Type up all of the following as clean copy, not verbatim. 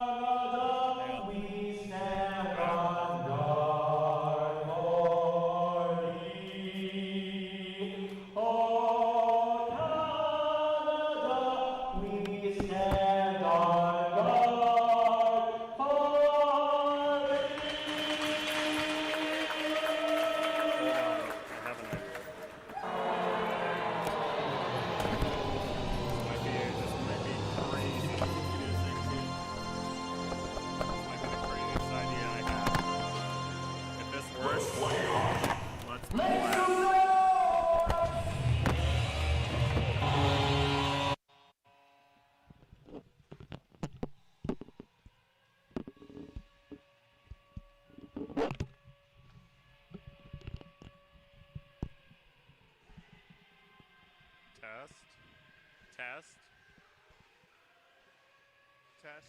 We stand on guard for thee. Oh, Canada, we stand on guard for Test. Test. Test.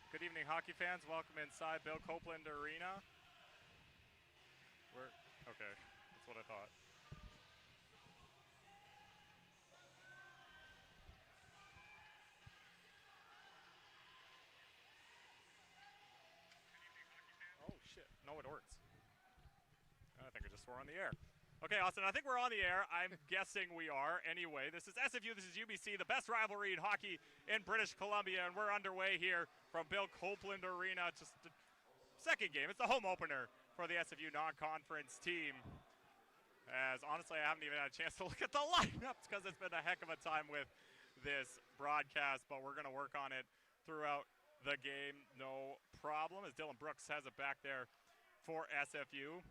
Good evening, hockey fans. Welcome inside Bill Copeland Arena. Okay, that's what I thought. Oh shit, no, it works. I think I just swore on the air. Okay, Austin, I think we're on the air. I'm guessing we are. Anyway, this is SFU, this is UBC, the best rivalry in hockey in British Columbia, and we're underway here from Bill Copeland Arena. Just the second game. It's the home opener for the SFU non-conference team. As honestly, I haven't even had a chance to look at the lineups because it's been a heck of a time with this broadcast, but we're going to work on it throughout the game. No problem, as Dylan Brooks has it back there for SFU.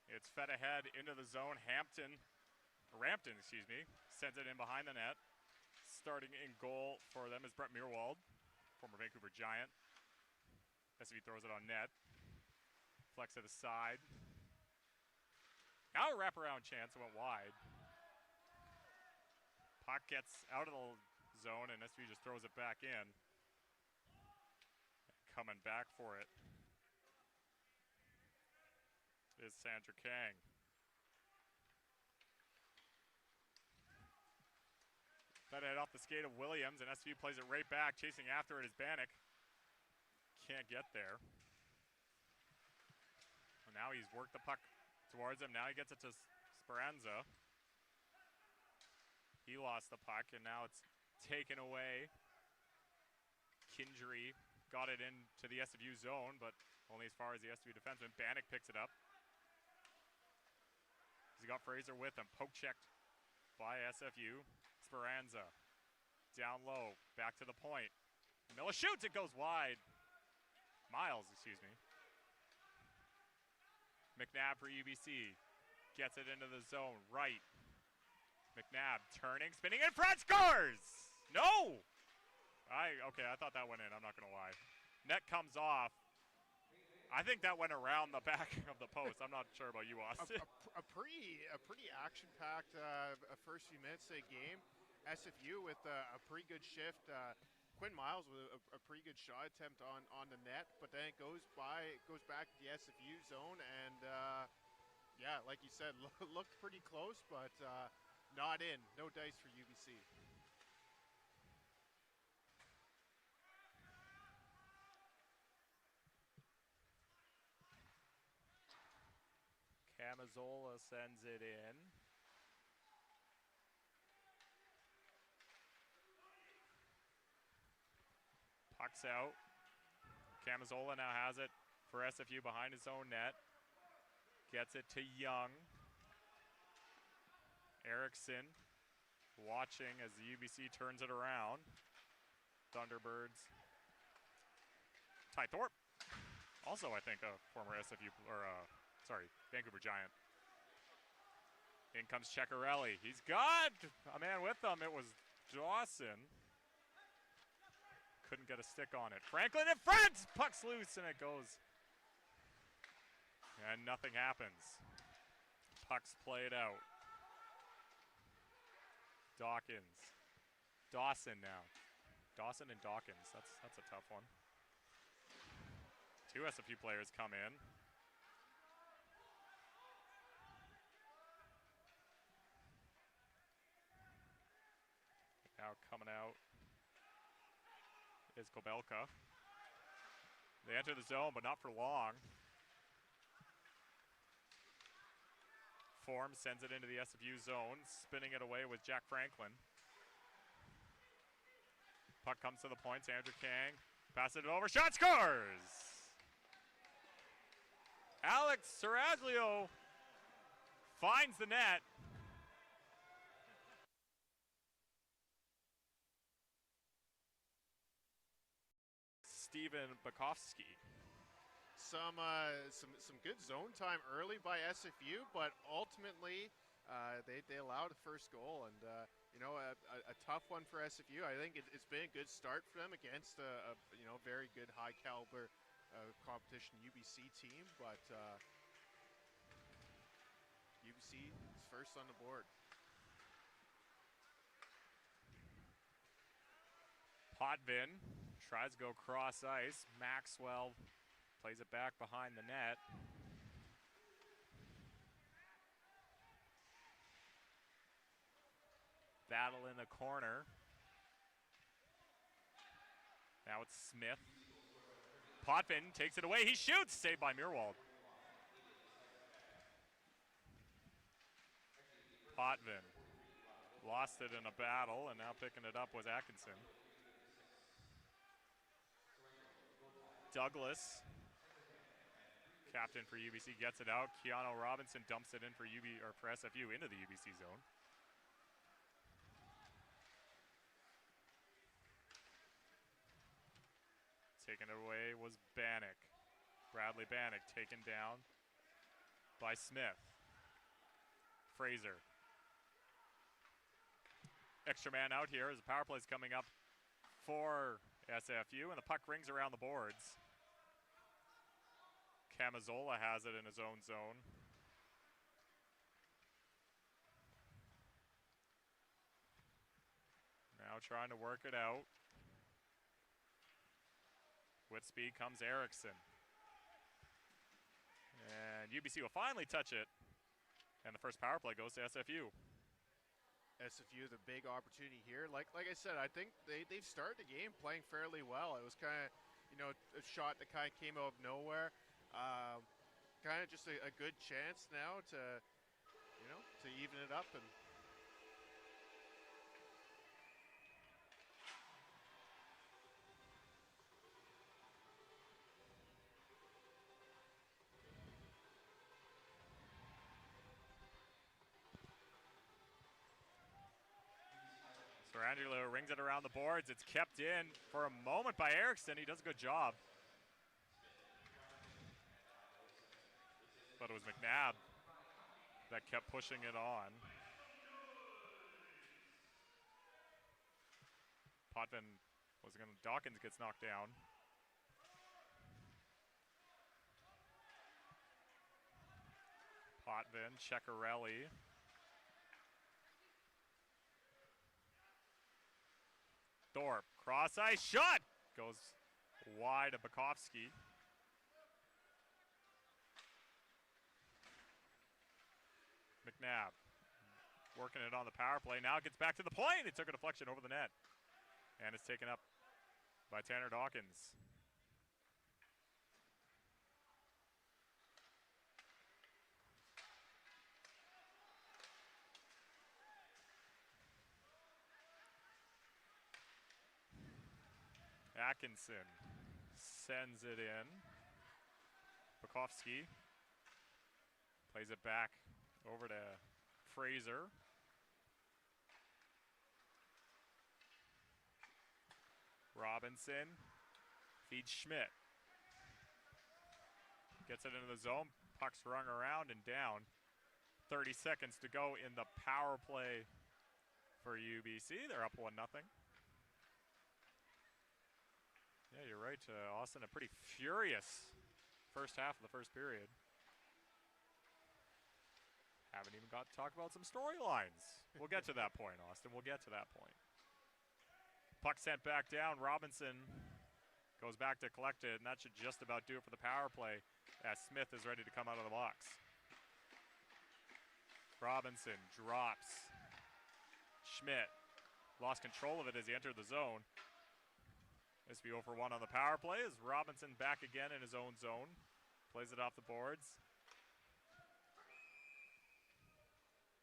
It's fed ahead into the zone. Rampton, sends it in behind the net. Starting in goal for them is Brett Meerwald, former Vancouver Giant. SFU throws it on net. Flex to the side. Now a wraparound chance, it went wide. Puck gets out of the zone and SFU just throws it back in. Coming back for it is Sandra Kang. Fed it off the skate of Williams, and SFU plays it right back. Chasing after it is Bannock. Can't get there. Well, now he's worked the puck towards him. Now he gets it to Speranza. He lost the puck, and now it's taken away. Kindry got it into the SFU zone, but only as far as the SFU defenseman. Bannock picks it up. He's got Fraser with him. Poke checked by SFU. Speranza down low, back to the point. Miller shoots, it goes wide. Miles, excuse me. McNabb for UBC. Gets it into the zone, right. McNabb turning, spinning in front, scores! No! Okay, I thought that went in, I'm not gonna lie. Net comes off. I think that went around the back of the post. I'm not sure about you, Austin. A pretty action-packed first few minutes of the game. SFU with a pretty good shift. Quinn Miles with a pretty good shot attempt on the net, but then it goes back to the SFU zone, and yeah, like you said, looked pretty close, but not in. No dice for UBC. Camisola sends it in. Puck's out. Camisola now has it for SFU behind his own net. Gets it to Young. Erickson watching as the UBC turns it around. Thunderbirds. Ty Thorpe, also I think a former SFU or a sorry, Vancouver Giant. In comes Cekkarelli. He's got a man with him. It was Dawson. Couldn't get a stick on it. Franklin in front! Puck's loose and it goes. And nothing happens. Puck's played out. Dawson now. Dawson and Dawkins. That's a tough one. 2 SFU players come in. Now coming out is Kōpelka. They enter the zone, but not for long. Form sends it into the SFU zone, spinning it away with Jack Franklin. Puck comes to the points, Andrew Kang passes it over, shot scores! Alex Saraglio finds the net. Steven Bukowski. Some good zone time early by SFU, but ultimately they allowed a first goal, and you know, a tough one for SFU. I think it's been a good start for them against a you know, very good high caliber competition UBC team, but UBC is first on the board. Potvin tries to go cross ice. Maxwell plays it back behind the net. Battle in the corner. Now it's Smith. Potvin takes it away. He shoots. Saved by Meerwald. Potvin lost it in a battle, and now picking it up was Atkinson. Douglas, captain for UBC, gets it out. Keanu Robinson dumps it in for SFU into the UBC zone. Taken away was Bannock. Bradley Bannock taken down by Smith. Fraser. Extra man out here as the power play is coming up for SFU, and the puck rings around the boards. Camazola has it in his own zone. Now trying to work it out. With speed comes Erickson. And UBC will finally touch it. And the first power play goes to SFU. SFU is a big opportunity here. Like I said, I think they've started the game playing fairly well. It was kind of, you know, a shot that kind of came out of nowhere. Kind of just a good chance now to, you know, to even it up. And Angelo rings it around the boards. It's kept in for a moment by Erickson. He does a good job. But it was McNabb that kept pushing it on. Potvin was going to, Dawkins gets knocked down. Potvin, Cekkarelli. Thorpe, cross ice shot! Goes wide of Bukowski. McNabb working it on the power play. Now it gets back to the point. It took a deflection over the net. And it's taken up by Tanner Dawkins. Atkinson sends it in. Bukowski plays it back over to Fraser. Robinson feeds Schmidt. Gets it into the zone. Puck's rung around and down. 30 seconds to go in the power play for UBC. They're up 1-0. Yeah, you're right, Austin. A pretty furious first half of the first period. Haven't even got to talk about some storylines. We'll get to that point, Austin. We'll get to that point. Puck sent back down. Robinson goes back to collect it, and that should just about do it for the power play as Smith is ready to come out of the box. Robinson drops. Schmidt lost control of it as he entered the zone. SFU 0 for 1 on the power play as Robinson back again in his own zone. Plays it off the boards.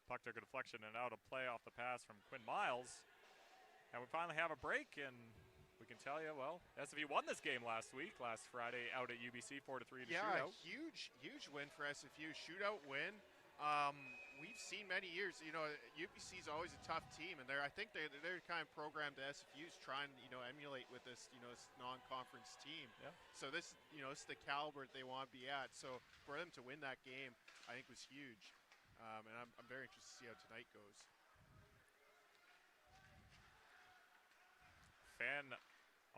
Puck took a deflection and out of play off the pass from Quinn Miles. And we finally have a break, and we can tell you, well, SFU won this game last Friday, out at UBC 4-3 to Shootout. Huge win for SFU. Shootout win. We've seen many years, UBC is always a tough team, and I think they're kind of programmed to SFU's trying, emulate with this, this non-conference team. Yeah. So this, it's the caliber that they want to be at. So for them to win that game, I think was huge, and I'm very interested to see how tonight goes. Fan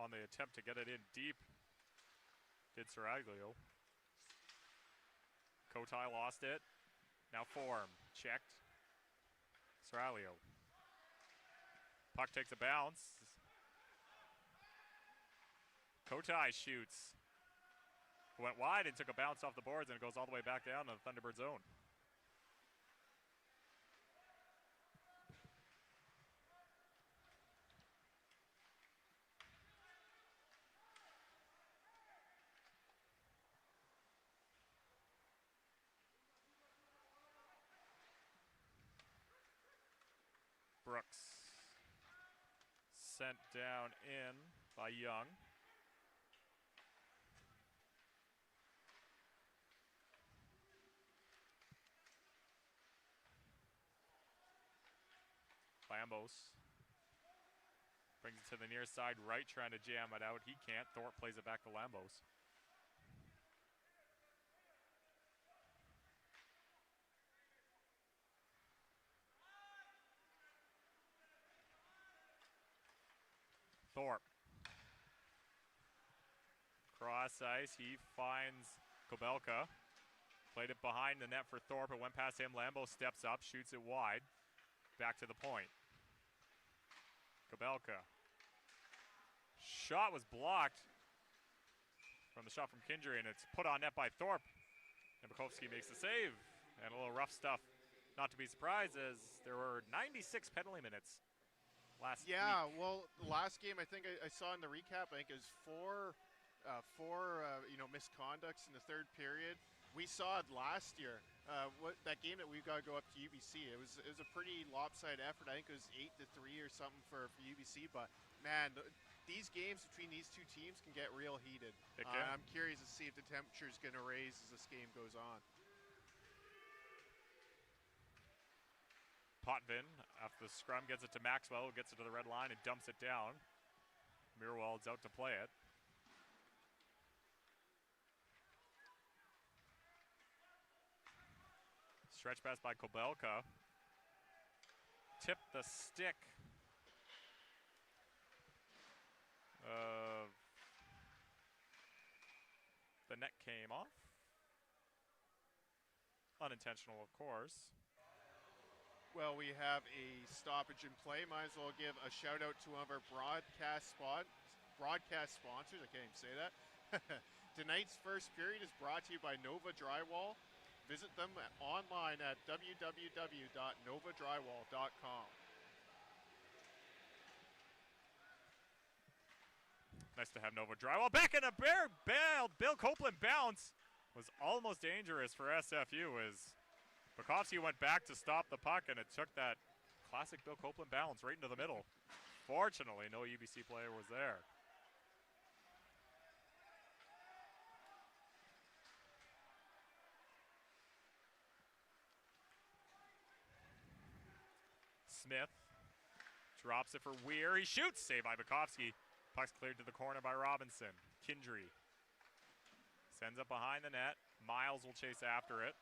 on the attempt to get it in deep did Seraglio. Kotai lost it. Now form, checked. Seraglio. Puck takes a bounce. Kotai shoots. Went wide and took a bounce off the boards, and it goes all the way back down to the Thunderbird zone. Brooks sent down in by Young. Lambos brings it to the near side right, trying to jam it out. He can't. Thorpe plays it back to Lambos. Thorpe. Cross ice, he finds Kʷikʷəန့. Played it behind the net for Thorpe, it went past him. Lambo steps up, shoots it wide. Back to the point. Kʷikʷəန့. Shot was blocked from the shot from Kindry, and it's put on net by Thorpe. And Bukowski makes the save. And a little rough stuff. Not to be surprised, as there were 96 penalty minutes last week. Well, the last game I think I saw in the recap, I think it was four misconducts in the third period. We saw it last year. That game that we've got to go up to UBC, it was a pretty lopsided effort. I think it was 8-3 or something for UBC. But man, these games between these two teams can get real heated. I'm curious to see if the temperature is going to raise as this game goes on. Potvin, after the scrum, gets it to Maxwell, gets it to the red line and dumps it down. Mirwald's out to play it. Stretch pass by Kʷikվəန့. Tip the stick. The net came off. Unintentional, of course. Well, we have a stoppage in play. Might as well give a shout out to one of our broadcast sponsors. I can't even say that. Tonight's first period is brought to you by Nova Drywall. Visit them online at www.novadrywall.com. Nice to have Nova Drywall back in a Bill Copeland bounce. Was almost dangerous for SFU as Bukowski went back to stop the puck, and it took that classic Bill Copeland bounce right into the middle. Fortunately, no UBC player was there. Smith drops it for Weir. He shoots. Saved by Bukowski. Puck's cleared to the corner by Robinson. Kindry sends up behind the net. Miles will chase after it.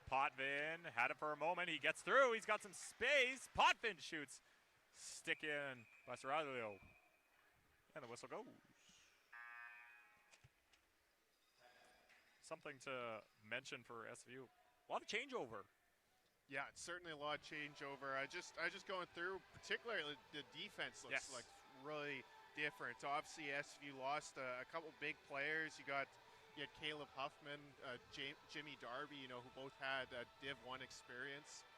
Potvin had it for a moment. He gets through. He's got some space. Potvin shoots. Stick in by Seraglio. And the whistle goes. Something to mention for SFU. A lot of changeover. Yeah, it's certainly a lot of changeover. I just going through, particularly the defense looks like really different. Obviously, SFU lost a couple big players. You had Caleb Huffman, Jimmy Darby, who both had Div 1 experience.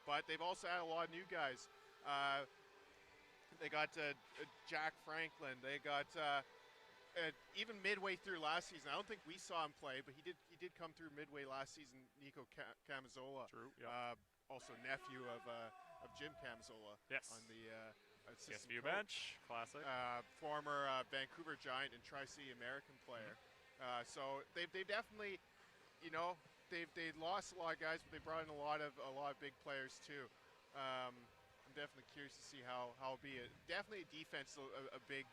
But they've also had a lot of new guys. They got Jack Franklin. They got even midway through last season. I don't think we saw him play, but he did come through midway last season. Nico Camizola, true. Yeah. Also nephew of Jim Camizola. Yes. On the SFU bench, classic. Former Vancouver Giant and Tri-City American player. So they've definitely, they lost a lot of guys, but they brought in a lot of big players too. I'm definitely curious to see how it'll be. Definitely defense, a big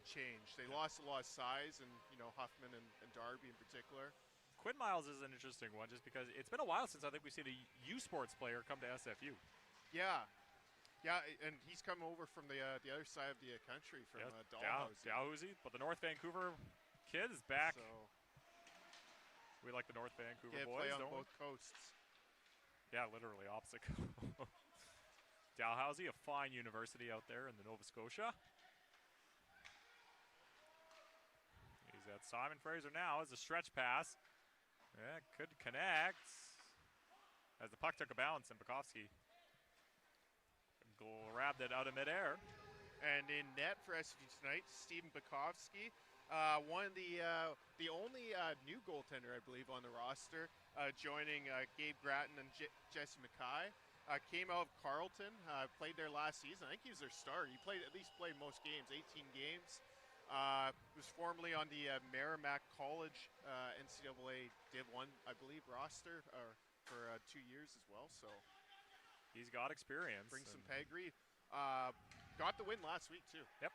change. They lost a lot of size, and Huffman and Darby in particular. Quinn Miles is an interesting one, just because it's been a while since I think we've seen a U Sports player come to SFU. Yeah, and he's come over from the other side of the country, from Dalhousie. But the North Vancouver kid is back. So we like the North Vancouver boys, play on don't both we? coasts. Yeah, literally opposite coast. Dalhousie, a fine university out there in the Nova Scotia. He's at Simon Fraser now as a stretch pass. Yeah, could connect. As the puck took a bounce, and Bukowski grabbed it out of midair. And in net for SFU tonight, Stephen Bukowski, one of the only new goaltender, I believe, on the roster, joining Gabe Gratton and Jesse Mackay. Came out of Carleton, played there last season. I think he was their starter. He at least played most games, 18 games. Was formerly on the Merrimack College NCAA Div 1, I believe, roster for 2 years as well. So he's got experience. Brings some pedigree. Got the win last week, too. Yep.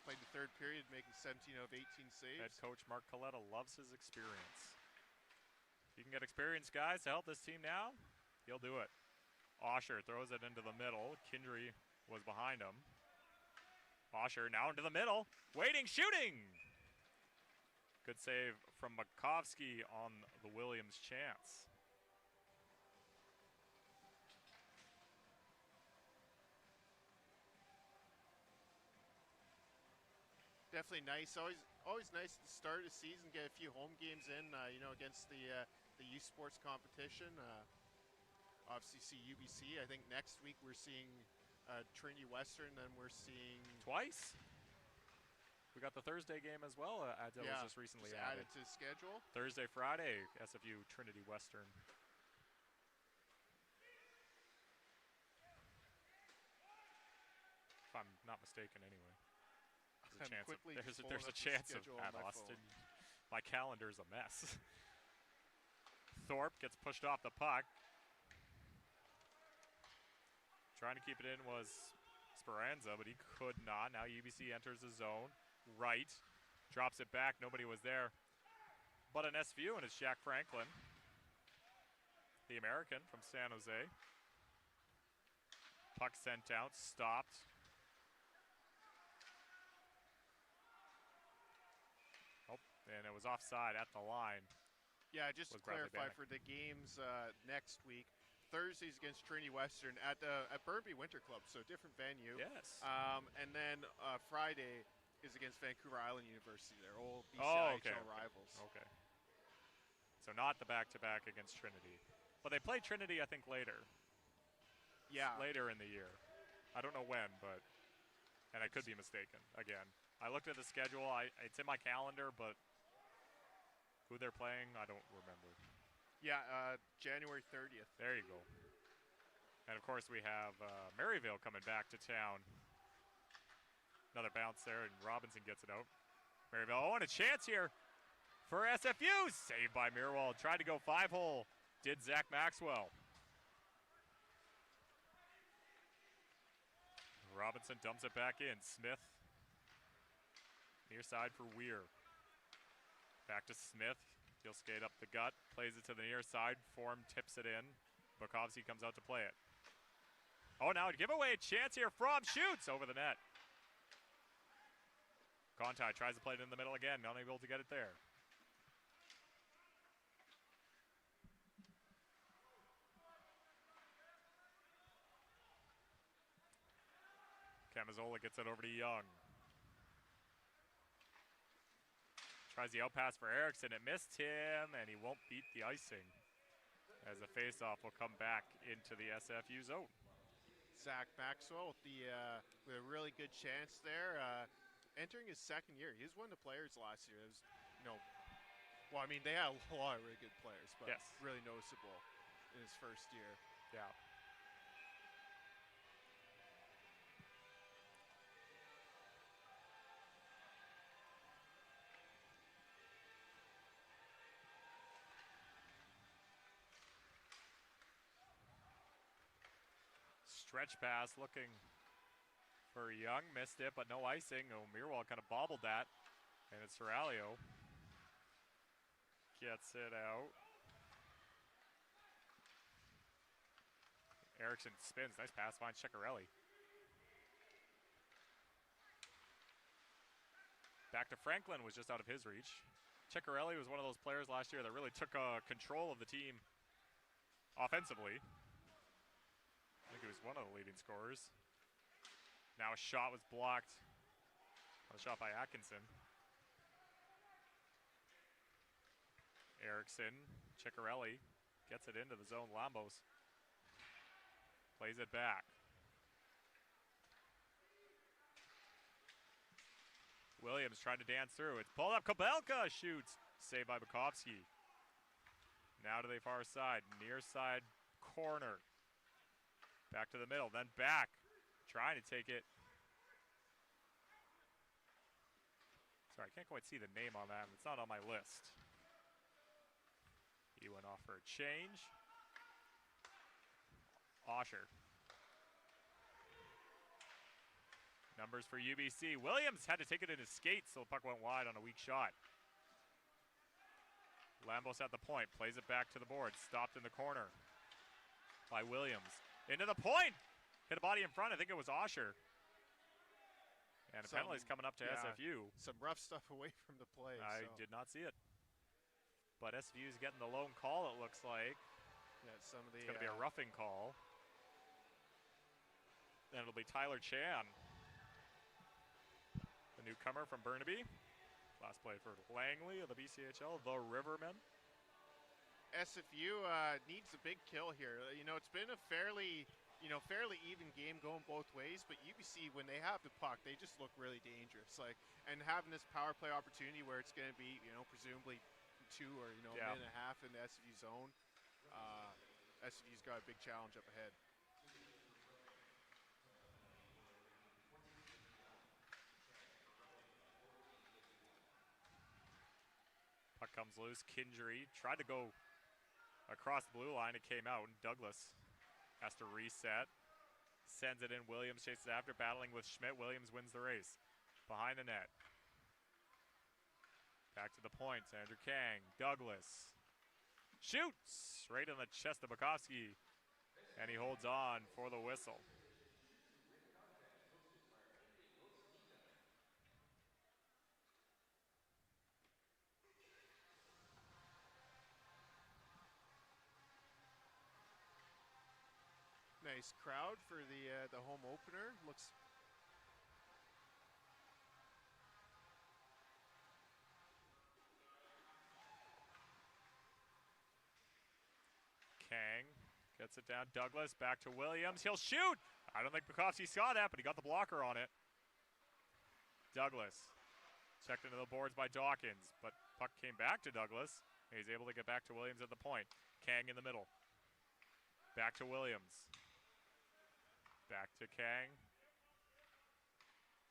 Played the third period, making 17 out of 18 saves. Head coach Mark Coletta loves his experience. If you can get experienced guys to help this team now, he'll do it. Osher throws it into the middle. Kindry was behind him. Osher now into the middle. Waiting, shooting! Good save from Makovsky on the Williams chance. Definitely nice. Always nice at the start of the season, get a few home games in, against the youth sports competition. Obviously see UBC. I think next week we're seeing Trinity Western, then we're seeing... Twice? We got the Thursday game as well. That was just recently added to the schedule. Thursday, Friday, SFU Trinity Western. If I'm not mistaken, anyway. There's a chance of at Austin. My calendar's a mess. Thorpe gets pushed off the puck. Trying to keep it in was Speranza, but he could not. Now UBC enters the zone. Right. Drops it back. Nobody was there but an SFU, and it's Jack Franklin, the American from San Jose. Puck sent out. Stopped. And it was offside at the line. Yeah, just to clarify for the games next week, Thursday's against Trinity Western at Burnaby Winter Club, so different venue. Yes. And then Friday is against Vancouver Island University, their old BCIHL rivals. Okay. So not the back-to-back against Trinity. But they play Trinity, I think, later. Yeah. Later in the year. I don't know when, but... And I could be mistaken, again. I looked at the schedule. It's in my calendar, but... Who they're playing, I don't remember. Yeah, January 30th. There you go. And, of course, we have Maryville coming back to town. Another bounce there, and Robinson gets it out. Maryville, and a chance here for SFU. Saved by Mirwald. Tried to go 5-hole. Did Zach Maxwell. Robinson dumps it back in. Smith. Near side for Weir. Back to Smith. He'll skate up the gut, plays it to the near side. Form tips it in. Bukowski comes out to play it. Oh, now giveaway chance here from shoots over the net. Conti tries to play it in the middle again, not able to get it there. Camisola gets it over to Young. Tries the out pass for Erickson. It missed him, and he won't beat the icing as the faceoff will come back into the SFU zone. Zach Maxwell with a really good chance there. Entering his second year, he was one of the players last year. It was, well, I mean, they had a lot of really good players, but yes, really noticeable in his first year. Yeah. Stretch pass looking for Young, missed it, but no icing. Mirwal kind of bobbled that, and it's Serralio. Gets it out. Erickson spins, nice pass, finds Ciccarelli. Back to Franklin, was just out of his reach. Ciccarelli was one of those players last year that really took control of the team offensively. I think he was one of the leading scorers. Now a shot was blocked. A shot by Atkinson. Erickson, Ciccarelli gets it into the zone. Lambos plays it back. Williams tried to dance through. It's pulled up. Kobelka shoots. Saved by Bukowski. Now to the far side. Near side corner. Back to the middle, then back. Trying to take it. Sorry, I can't quite see the name on that. It's not on my list. He went off for a change. Osher. Numbers for UBC. Williams had to take it in his skates, so the puck went wide on a weak shot. Lambos at the point, plays it back to the board. Stopped in the corner by Williams. Into the point! Hit a body in front, I think it was Osher. And a penalty's coming up to SFU. Some rough stuff away from the play. I did not see it. But SFU's getting the lone call, it looks like. Yeah, some of the, it's going to be a roughing call. And it'll be Tyler Chan, the newcomer from Burnaby. Last play for Langley of the BCHL, the Rivermen. SFU needs a big kill here. It's been a fairly even game going both ways, but UBC, when they have the puck, they just look really dangerous. And having this power play opportunity where it's going to be, presumably 2 or a minute and a half in the SFU zone, SFU's got a big challenge up ahead. Puck comes loose. Kingery tried to go across the blue line. It came out, and Douglas has to reset. Sends it in. Williams chases after, battling with Schmidt. Williams wins the race. Behind the net. Back to the point. Andrew Kang. Douglas shoots right in the chest of Bukowski, and he holds on for the whistle. Nice crowd for the home opener. Looks. Kang gets it down. Douglas back to Williams. He'll shoot. I don't think Bukowski saw that, but he got the blocker on it. Douglas checked into the boards by Dawkins, but puck came back to Douglas. He's able to get back to Williams at the point. Kang in the middle. Back to Williams. Back to Kang.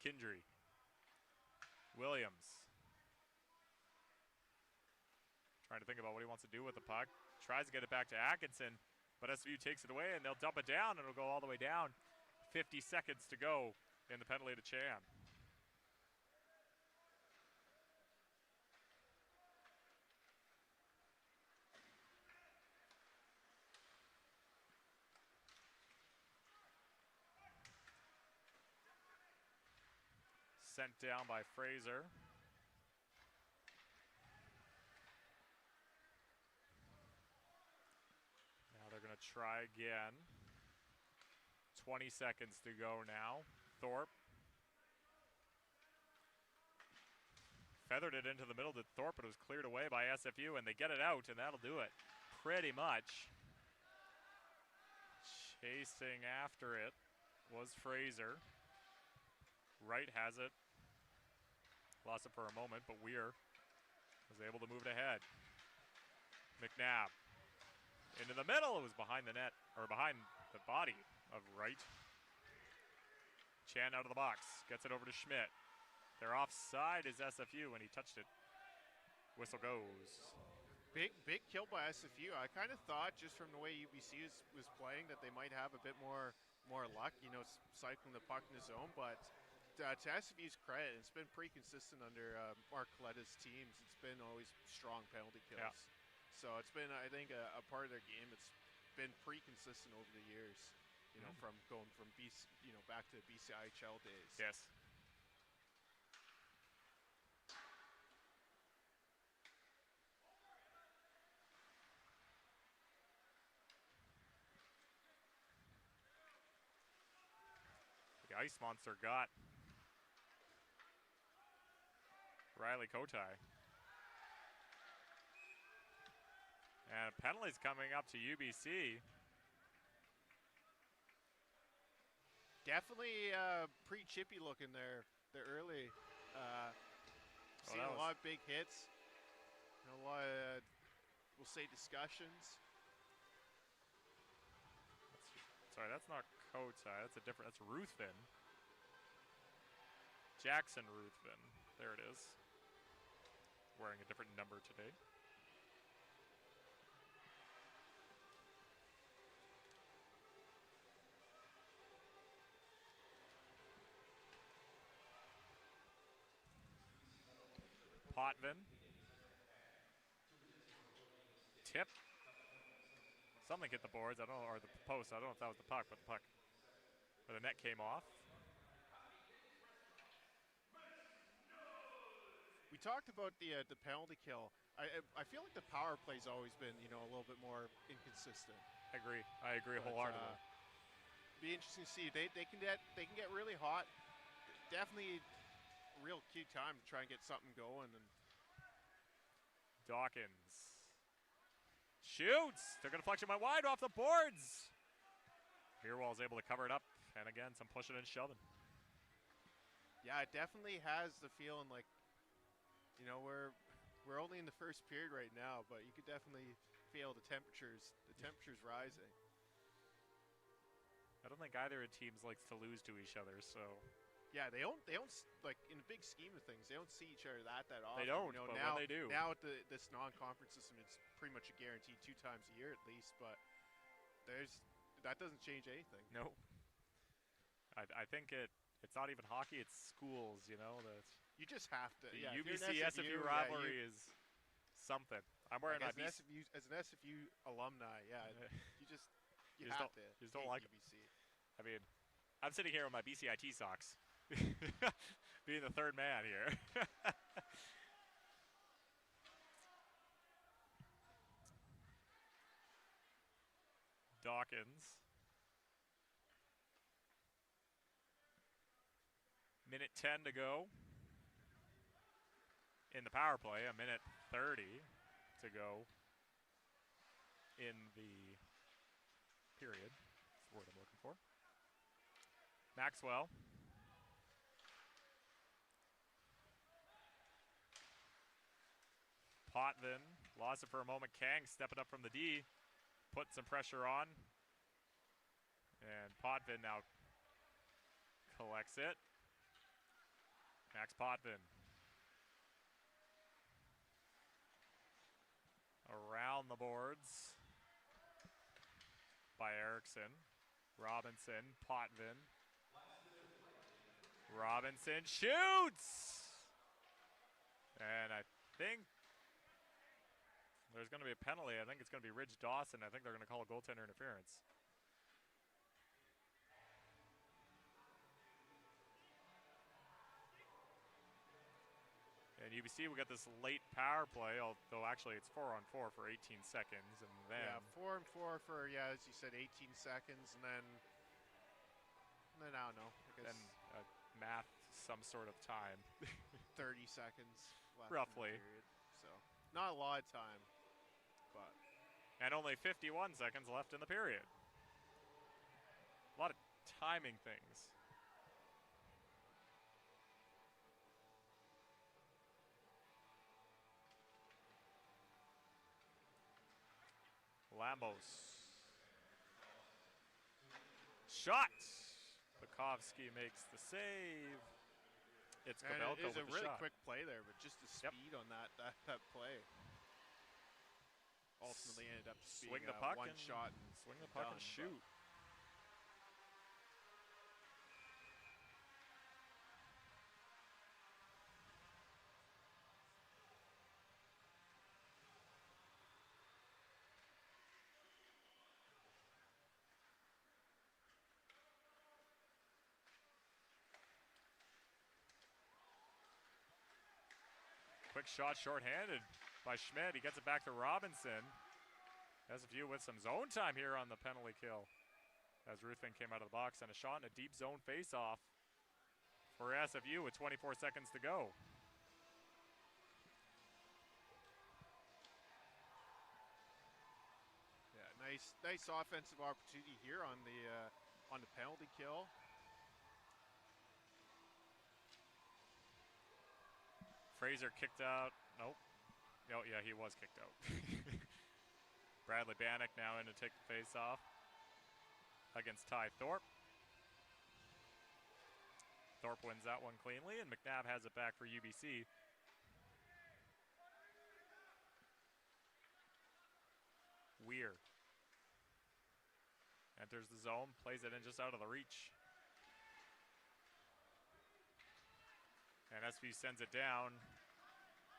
Kindry. Williams. Trying to think about what he wants to do with the puck. Tries to get it back to Atkinson, but SFU takes it away, and they'll dump it down, and it'll go all the way down. 50 seconds to go in the penalty to Chan. sent down by Fraser. Now they're going to try again. 20 seconds to go now. Thorpe. Feathered it into the middle to Thorpe, but it was cleared away by SFU, and they get it out, and that'll do it pretty much. Chasing after it was Fraser. Wright has it. Lost it for a moment, but Weir was able to move it ahead. McNabb into the middle. It was behind the net, or behind the body of Wright. Chan out of the box, gets it over to Schmidt. They're offside is SFU, and he touched it. Whistle goes. Big kill by SFU. I kind of thought, just from the way UBC was playing, that they might have a bit more luck, you know, cycling the puck in the zone. But to SFU's credit, it's been pretty consistent under Mark Coletta's teams. It's been always strong penalty kills. Yeah. So it's been, I think, a part of their game. It's been pretty consistent over the years. You know, from going from BC, you know, back to BCIHL days. Yes. The Ice Monster got Riley Kotai. And penalties coming up to UBC. Definitely pretty chippy looking there early. Seeing a lot of big hits. A lot of, we'll say, discussions. Sorry, that's not Kotai. That's a different. That's Ruthven. Jackson Ruthven. There it is. Wearing a different number today. Potvin. Tip. Something hit the boards. I don't know, or the post. I don't know if that was the puck, but the net came off. We talked about the penalty kill. I feel like the power play's always been, you know, a little bit more inconsistent. I agree wholeheartedly. Be interesting to see. They can get really hot. Definitely real key time to try and get something going. And Dawkins shoots. Took a deflection, went wide off the boards. Beerwall's able to cover it up, and again, some pushing and shoving. Yeah, it definitely has the feeling like, you know, we're only in the first period right now, but you could definitely feel the temperatures rising. I don't think either of the teams likes to lose to each other, so. Yeah, they don't like, in the big scheme of things, they don't see each other that often. They don't, you know, but now, when they do. Now with this non-conference system, it's pretty much a guarantee 2 times a year at least, but that doesn't change anything. No. I think it's not even hockey, it's schools, you know. You just have to. The Yeah, UBC SFU rivalry is something. I'm wearing like my as an SFU alumni, yeah, you have to. You just don't like UBC. I mean, I'm sitting here with my BCIT socks. Being the third man here. Dawkins. Minute 10 to go in the power play. A minute 30 to go in the period. That's the word I'm looking for. Maxwell. Potvin lost it for a moment. Kang stepping up from the D, put some pressure on. And Potvin now collects it. Max Potvin. Around the boards by Erickson. Robinson, Potvin. Robinson shoots! And I think there's going to be a penalty. I think it's going to be Ridge Dawson. I think they're going to call a goaltender interference. And UBC will get this late power play, although actually it's 4-on-4 for 18 seconds, and then 4-on-4 for as you said, 18 seconds, and then I don't know. I guess then math some sort of time. 30 seconds left. Roughly. In the period, so not a lot of time, but. And only 51 seconds left in the period. A lot of timing things. Lambos. Shot! Bukovsky makes the save. It's Kōpelka It was with a the really shot. quick play there, but just the speed on that play. Ultimately ended up just Swing being the puck one and shot swing the puck done, and shoot. Quick shot shorthanded by Schmidt. He gets it back to Robinson. SFU with some zone time here on the penalty kill. As Ruthven came out of the box and a shot in a deep zone face-off for SFU with 24 seconds to go. Yeah, nice offensive opportunity here on the penalty kill. Fraser kicked out. Nope. Oh, yeah, he was kicked out. Bradley Bannock now in to take the face-off against Ty Thorpe. Thorpe wins that one cleanly, and McNabb has it back for UBC. Weir enters the zone, plays it in just out of the reach. And SFU sends it down.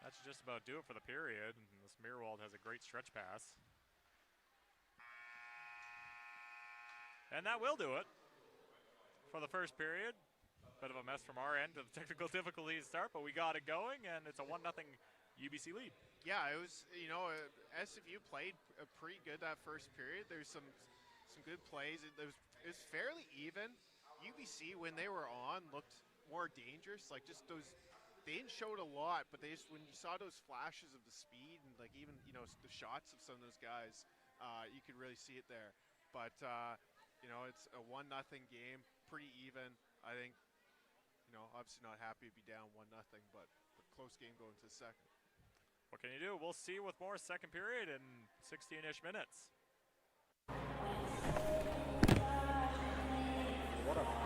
That should just about do it for the period. And this Meerwald has a great stretch pass. And that will do it for the first period. Bit of a mess from our end of the technical difficulties start, but we got it going, and it's a 1-0 UBC lead. Yeah, it was, SFU played pretty good that first period. There's some good plays. It was fairly even. UBC, when they were on, looked more dangerous. Like just those, they didn't show it a lot, but when you saw those flashes of the speed and like even, the shots of some of those guys, you could really see it there. But, it's a 1-0 game, pretty even. I think, obviously not happy to be down 1-0, but a close game going to the second. What can you do? We'll see with more second period in 16-ish minutes. What a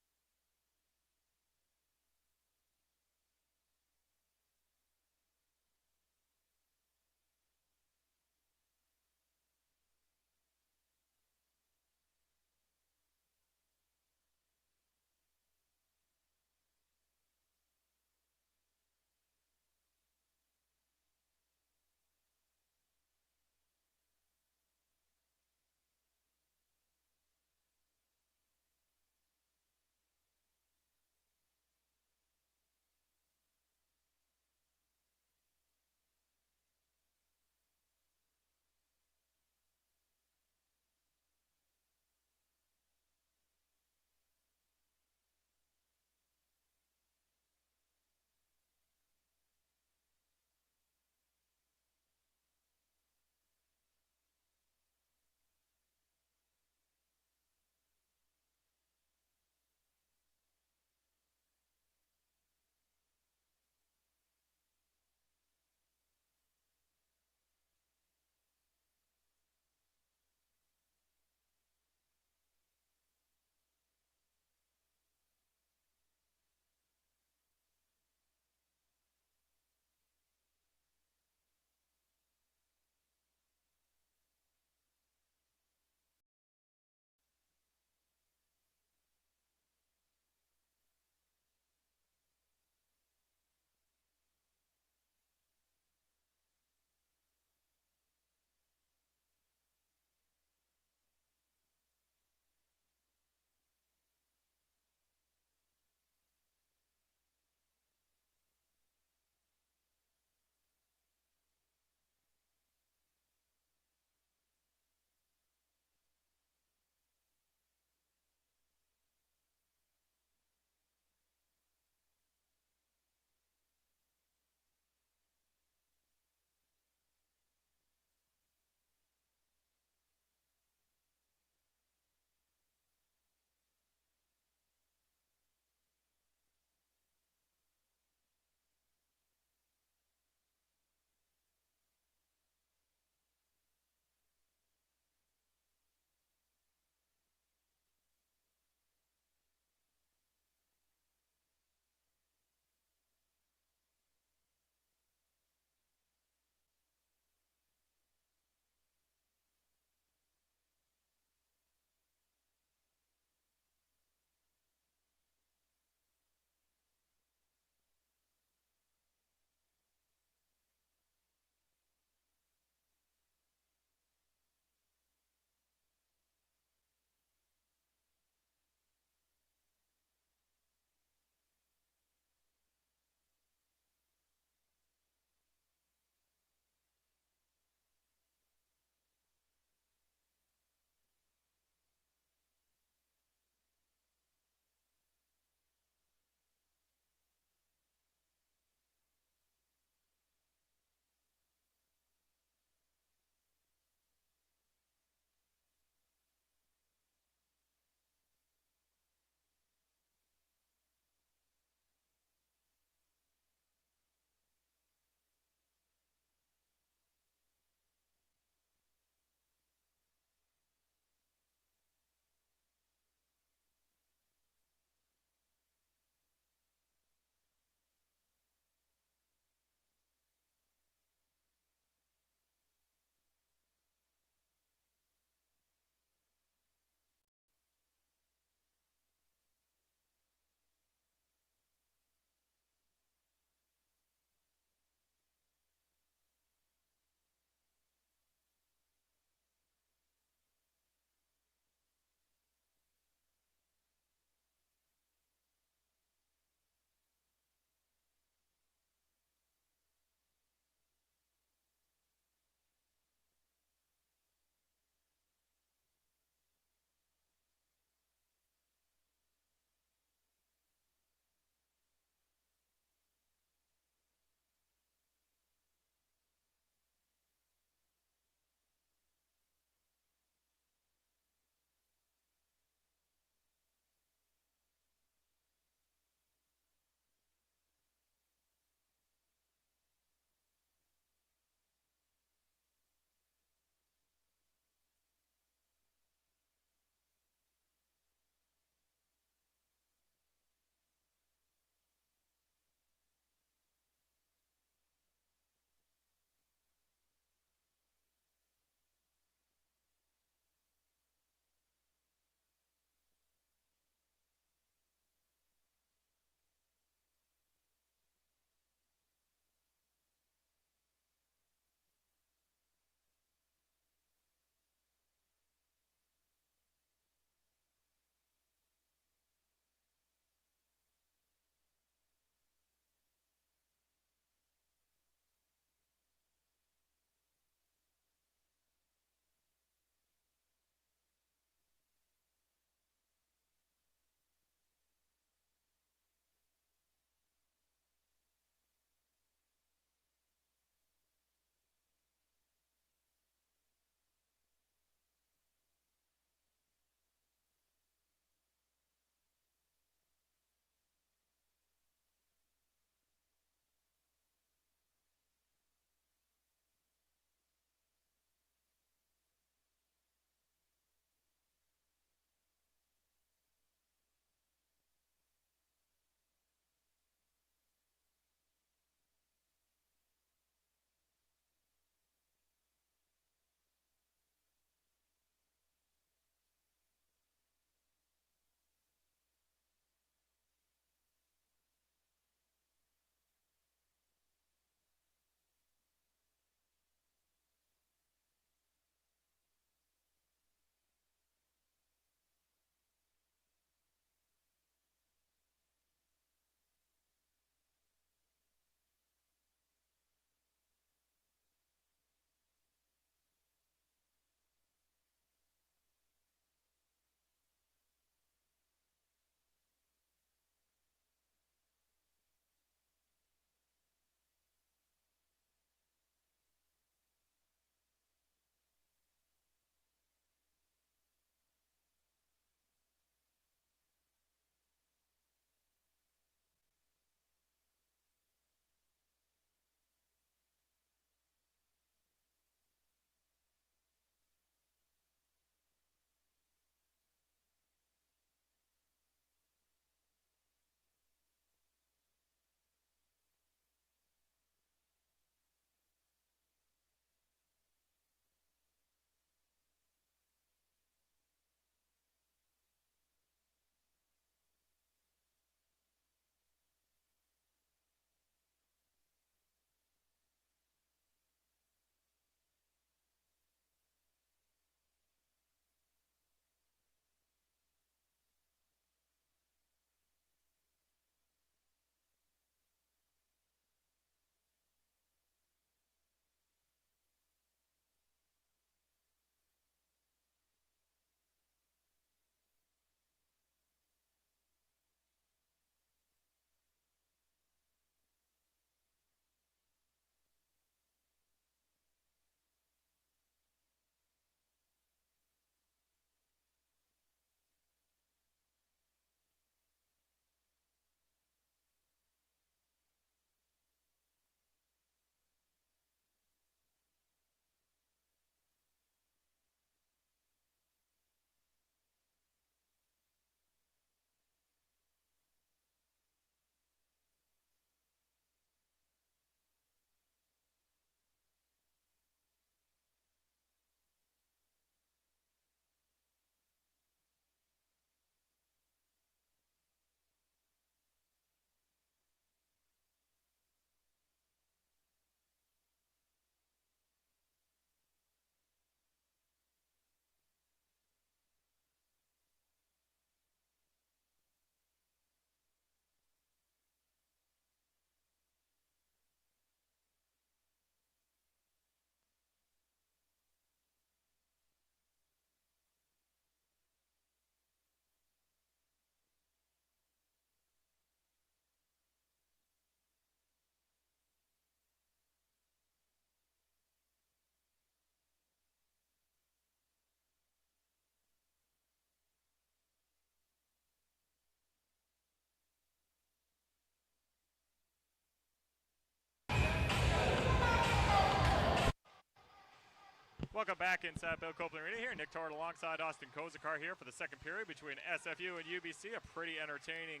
Welcome back inside Bill Copeland Arena here. Nick Torrett alongside Austin Kozakar here for the second period between SFU and UBC. A pretty entertaining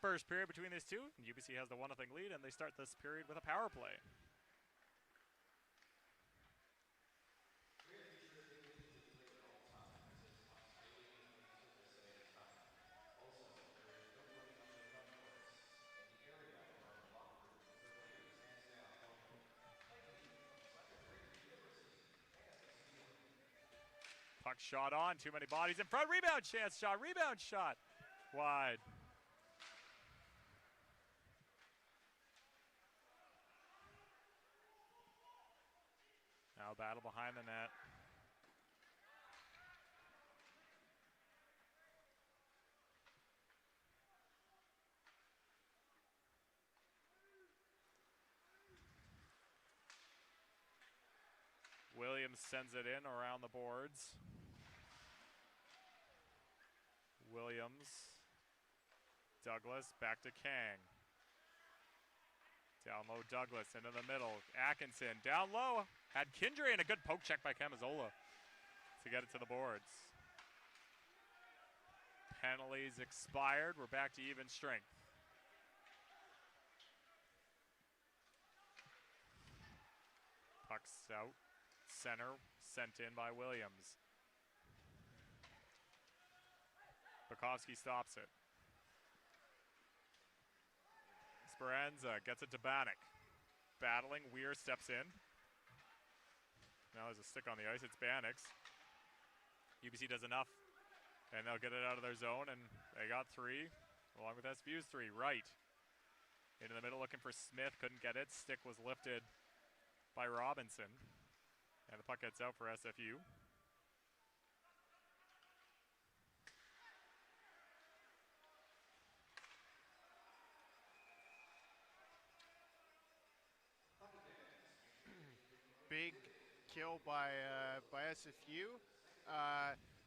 first period between these two. And UBC has the 1-0 lead, and they start this period with a power play. Puck shot on, too many bodies in front, rebound chance shot, rebound shot, wide. Now battle behind the net. Williams sends it in around the boards. Williams, Douglas, back to Kang. Down low, Douglas into the middle. Atkinson down low, had Kindry, and a good poke check by Kamazola to get it to the boards. Penalties expired. We're back to even strength. Puck's out. Center, sent in by Williams. Bukowski stops it. Speranza gets it to Bannock. Battling, Weir steps in. Now there's a stick on the ice, it's Bannock's. UBC does enough, and they'll get it out of their zone, and they got 3, along with SFU's 3. Right. Into the middle looking for Smith, couldn't get it. Stick was lifted by Robinson. And the puck gets out for SFU. Big kill by SFU.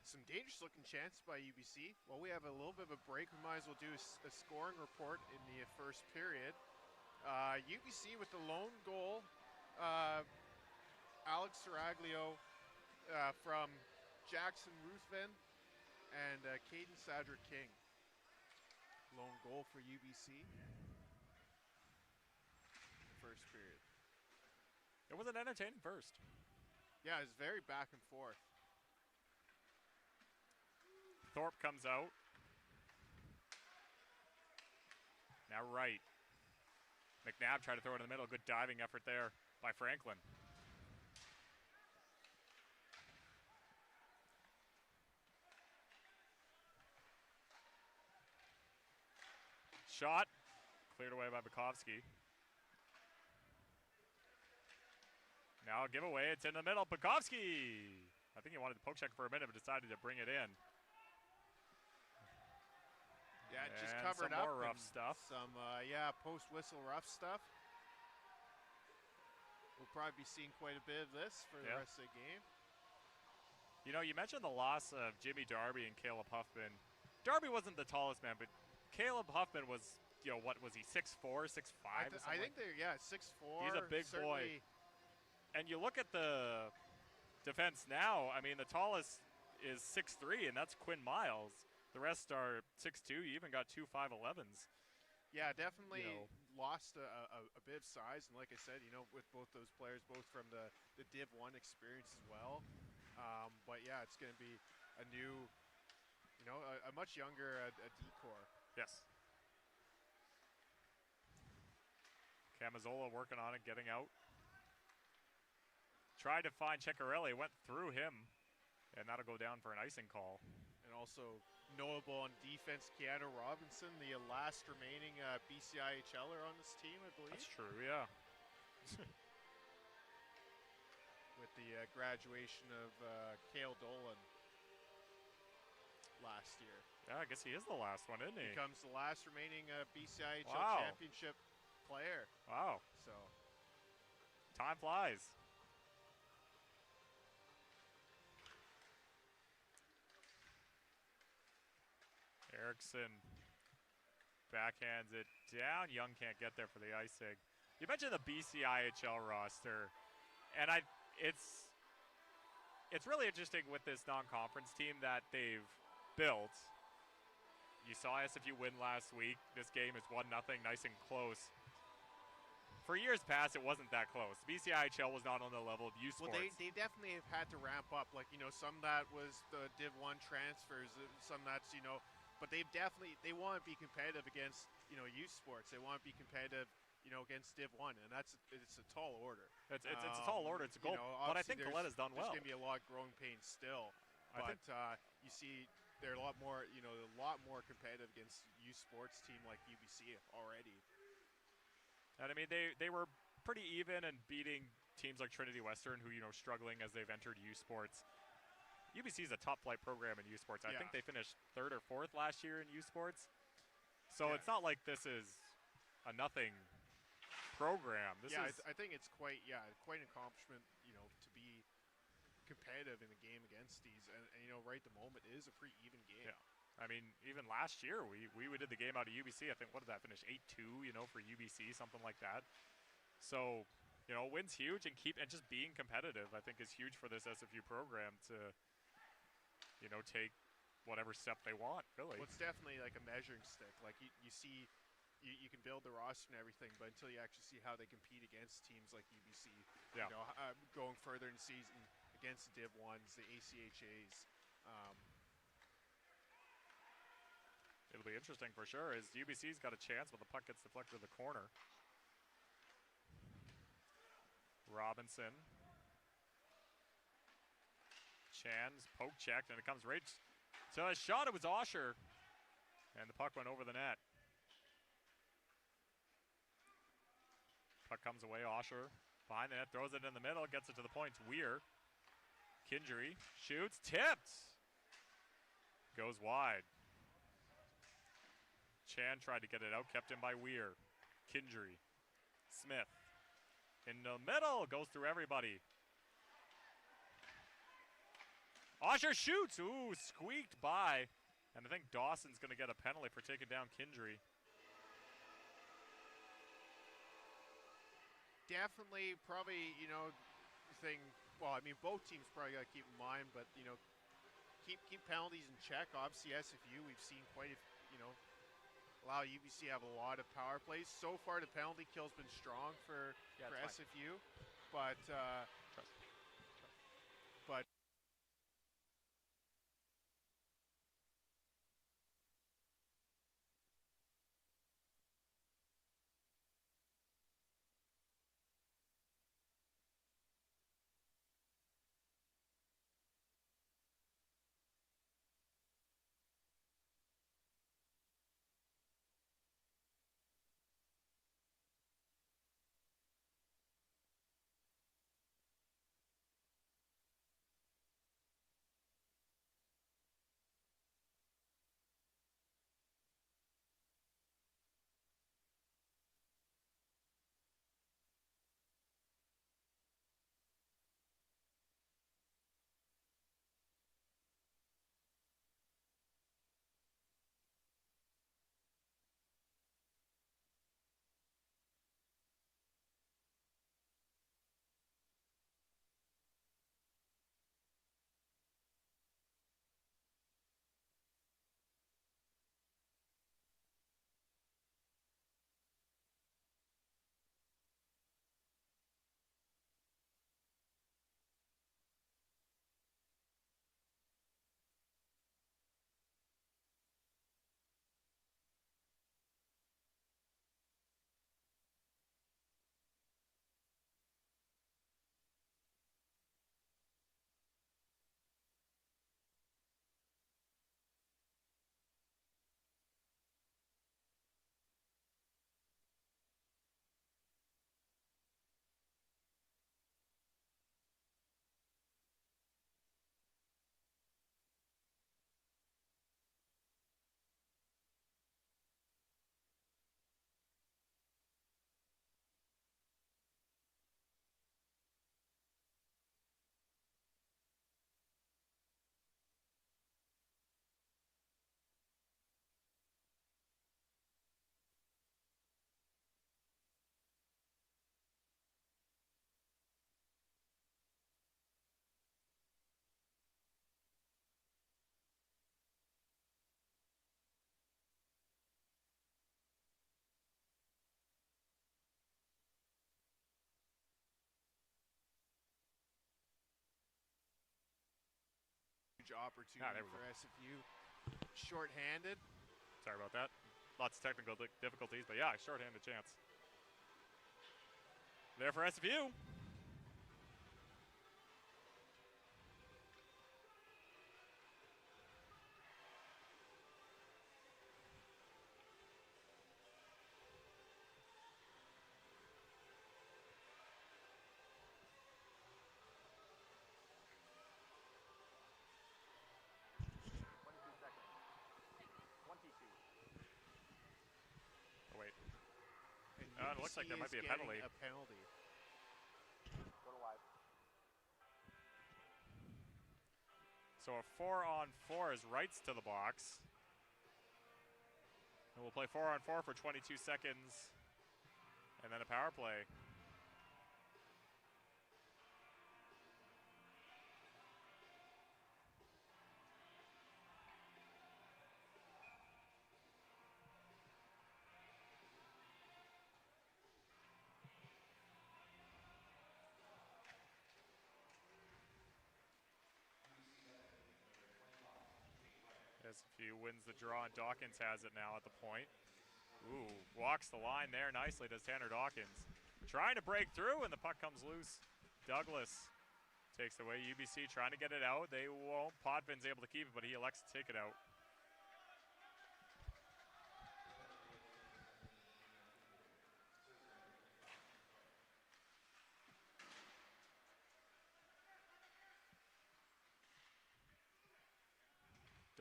Some dangerous looking chances by UBC. Well, we have a little bit of a break. We might as well do a scoring report in the first period. UBC with the lone goal. Alex Saraglio from Jackson Ruthven and Caden Sadrick King. Lone goal for UBC. First period. It was an entertaining first. Yeah, it was very back and forth. Thorpe comes out. Now right. McNabb tried to throw it in the middle. Good diving effort there by Franklin. Shot, cleared away by Bukowski. Now a giveaway, it's in the middle, Bukowski! I think he wanted to poke check for a minute, but decided to bring it in. Yeah, and just covered some up. More rough stuff. Some, post-whistle rough stuff. We'll probably be seeing quite a bit of this for the rest of the game. You know, you mentioned the loss of Jimmy Darby and Caleb Huffman. Darby wasn't the tallest man, but Caleb Huffman was, what was he, 6'4", 6'5"? I think they're, 6'4". He's a big boy. And you look at the defense now, I mean, the tallest is 6'3", and that's Quinn Miles. The rest are 6'2". You even got 2 5'11s. Yeah, definitely lost a bit of size. And like I said, with both those players, both from the Div 1 experience as well. But yeah, it's going to be a new, a much younger D-core. Yes. Camazola working on it, getting out. Tried to find Ceccarelli, went through him, and that'll go down for an icing call. And also notable on defense, Keanu Robinson, the last remaining BCIHLer on this team, I believe. That's true, yeah. With the graduation of Cale Dolan last year. Yeah, I guess he is the last one, isn't he? Becomes the last remaining BCIHL championship player. Wow. So time flies. Erickson backhands it down. Young can't get there for the icing. You mentioned the BCIHL roster, and it's really interesting with this non-conference team that they've built. You saw SFU win last week. This game is 1-0, nice and close. For years past, it wasn't that close. BCIHL was not on the level of U Sports. Well, they definitely have had to ramp up. Like, you know, some that was the Div 1 transfers, some that's, you know, but they want to be competitive against, you know, U Sports. They want to be competitive, you know, against Div 1, and it's a tall order. It's a tall order. It's a goal. You know, but I think Coletta's done well. There's going to be a lot of growing pains still. But you see they're a lot more competitive against U Sports team like UBC already. And I mean, they were pretty even and beating teams like Trinity Western, who, you know, struggling as they've entered U Sports. UBC is a top flight program in U Sports. I think they finished 3rd or 4th last year in U Sports. So it's not like this is a nothing program. I think it's quite an accomplishment, you know, to be competitive in a game against these. And you know, right at the moment, it is a pretty even game. Yeah. I mean, even last year, we did the game out of UBC. I think, what did that finish? 8-2, you know, for UBC, something like that. So, you know, wins huge, and just being competitive, I think, is huge for this SFU program to, you know, take whatever step they want, really. Well, it's definitely like a measuring stick. Like, you see, you can build the roster and everything, but until you actually see how they compete against teams like UBC, you know, going further in the season against the Div 1s, the ACHAs, it'll be interesting for sure, as UBC's got a chance when the puck gets deflected to the corner. Robinson. Chan's poke checked, and it comes right to a shot. It was Osher, and the puck went over the net. Puck comes away, Osher behind the net, throws it in the middle, gets it to the points. Weir. Kingery shoots, tipped. Goes wide. Chan tried to get it out, kept him by Weir. Kingery. Smith. In the middle, goes through everybody. Osher shoots, ooh, squeaked by. And I think Dawson's gonna get a penalty for taking down Kingery. Definitely, probably, you know, well, I mean, both teams probably got to keep in mind, but, you know, keep penalties in check. Obviously, SFU, we've seen quite a, you know, allow UBC have a lot of power plays. So far, the penalty kill's been strong for SFU, but Huge opportunity there we for go. SFU. Short-handed. Sorry about that. Lots of technical difficulties, but yeah, short-handed chance. There for SFU. Oh, wait. And It looks like UBC there might be is a penalty. getting a penalty. So a 4-on-4 is rights to the box. And we'll play 4-on-4 for 22 seconds. And then a power play. SFU wins the draw, and Dawkins has it now at the point. Ooh, walks the line there nicely, does Tanner Dawkins. Trying to break through, and the puck comes loose. Douglas takes it away. UBC trying to get it out. They won't. Potvin's able to keep it, but he elects to take it out.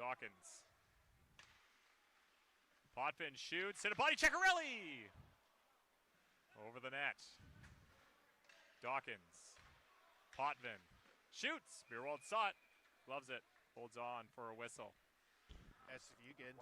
Dawkins. Potvin shoots, and a body Ceccarelli! Over the net. Dawkins. Potvin shoots. Beerwald saw it. Loves it. Holds on for a whistle. SFU getting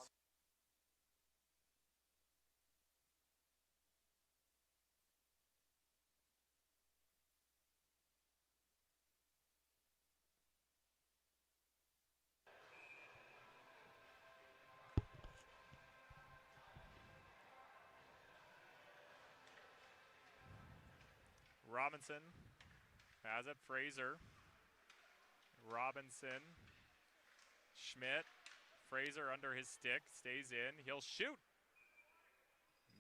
Robinson has it. Fraser. Robinson. Schmidt. Fraser under his stick. Stays in. He'll shoot.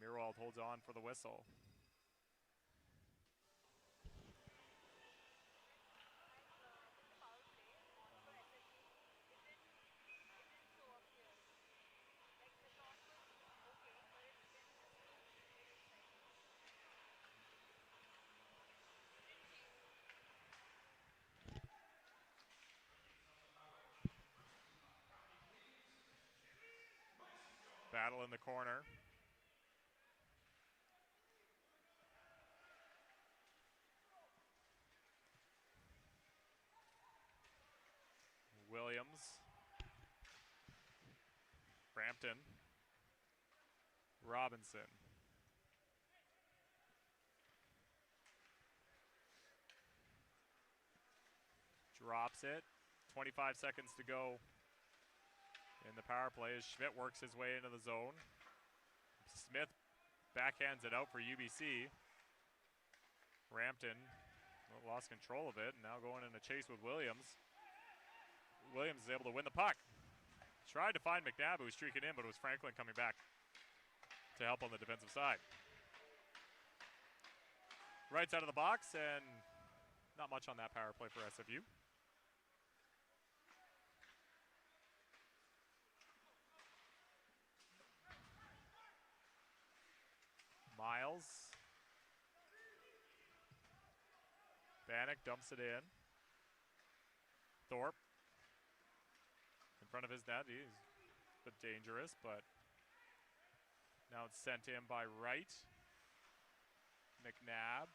Mirwald holds on for the whistle. Battle in the corner. Williams. Brampton. Robinson. Drops it. 25 seconds to go in the power play as Schmidt works his way into the zone. Smith backhands it out for UBC. Rampton lost control of it and now going in a chase with Williams. Williams is able to win the puck. Tried to find McNabb, who was streaking in, but it was Franklin coming back to help on the defensive side. Right side of the box, and not much on that power play for SFU. Miles. Bannock dumps it in. Thorpe. In front of his net. He's a bit dangerous, but now it's sent in by Wright. McNabb.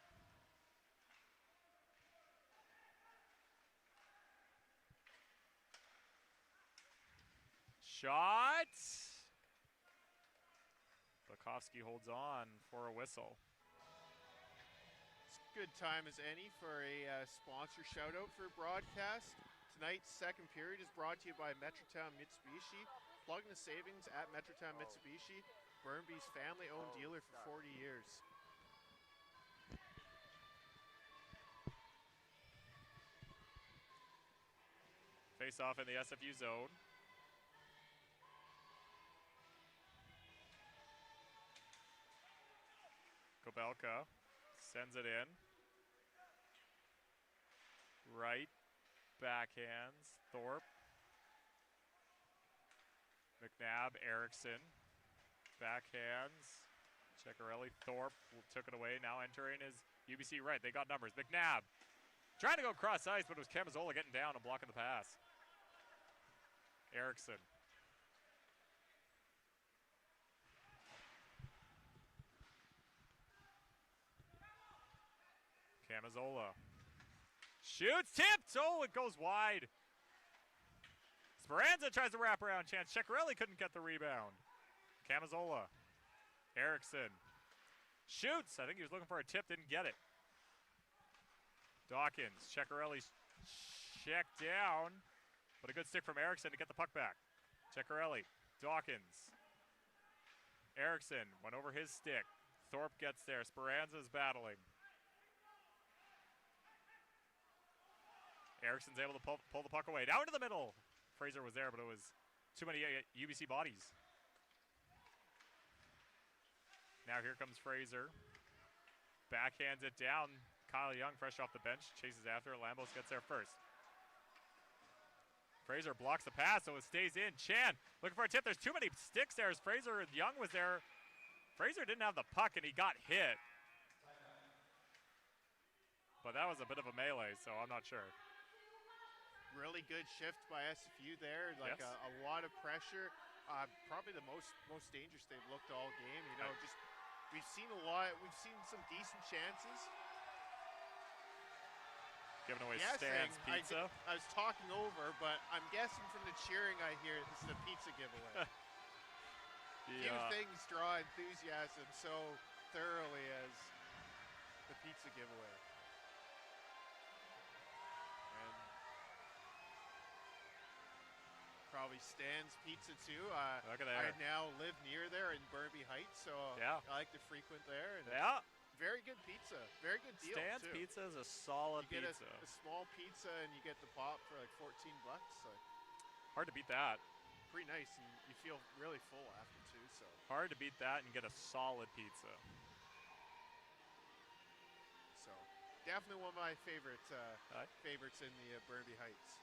Shot. Bukowski holds on for a whistle. It's a good time as any for a sponsor shout-out for broadcast. Tonight's second period is brought to you by Metrotown Mitsubishi. Plug in the savings at Metrotown Mitsubishi, Burnby's family-owned dealer for 40 years. Face off in the SFU zone. KʷikʷəŁ sends it in. Right, backhands, Thorpe. McNabb, Erickson, backhands. Ceccarelli, Thorpe took it away. Now entering is UBC right. They got numbers. McNabb trying to go cross ice, but it was Camazola getting down and blocking the pass. Erickson. Camazola. Shoots, tipped! Oh, it goes wide. Speranza tries to wrap around chance. Ceccarelli couldn't get the rebound. Camazola. Erickson. Shoots! I think he was looking for a tip, didn't get it. Dawkins. Ceccarelli's checked down, but a good stick from Erickson to get the puck back. Ceccarelli. Dawkins. Erickson went over his stick. Thorpe gets there. Speranza's battling. Erickson's able to pull the puck away. Down into the middle. Fraser was there, but it was too many UBC bodies. Now here comes Fraser. Backhands it down. Kyle Young, fresh off the bench, chases after it. Lambos gets there first. Fraser blocks the pass, so it stays in. Chan looking for a tip. There's too many sticks there as Fraser and Young was there. Fraser didn't have the puck, and he got hit. But that was a bit of a melee, so I'm not sure. Really good shift by SFU there. Like Yes. a lot of pressure. Probably the most dangerous they've looked all game. You know, just we've seen a lot. We've seen some decent chances. Giving away Guessing, Stan's pizza. I was talking over, but I'm guessing from the cheering I hear this is a pizza giveaway. Few things draw enthusiasm so thoroughly as the pizza giveaway. And probably Stan's Pizza too. Look at I there. now live near there in Burnaby Heights, so Yeah. I like to frequent there. And Yeah. very good pizza. Very good deal Stan's too. pizza is a solid You get pizza. a small pizza and you get the pop for like $14. So Hard to beat that. pretty nice, and you feel really full after too. So Hard to beat that and get a solid pizza. definitely one of my favorites Aye. favorites in the Burnaby Heights.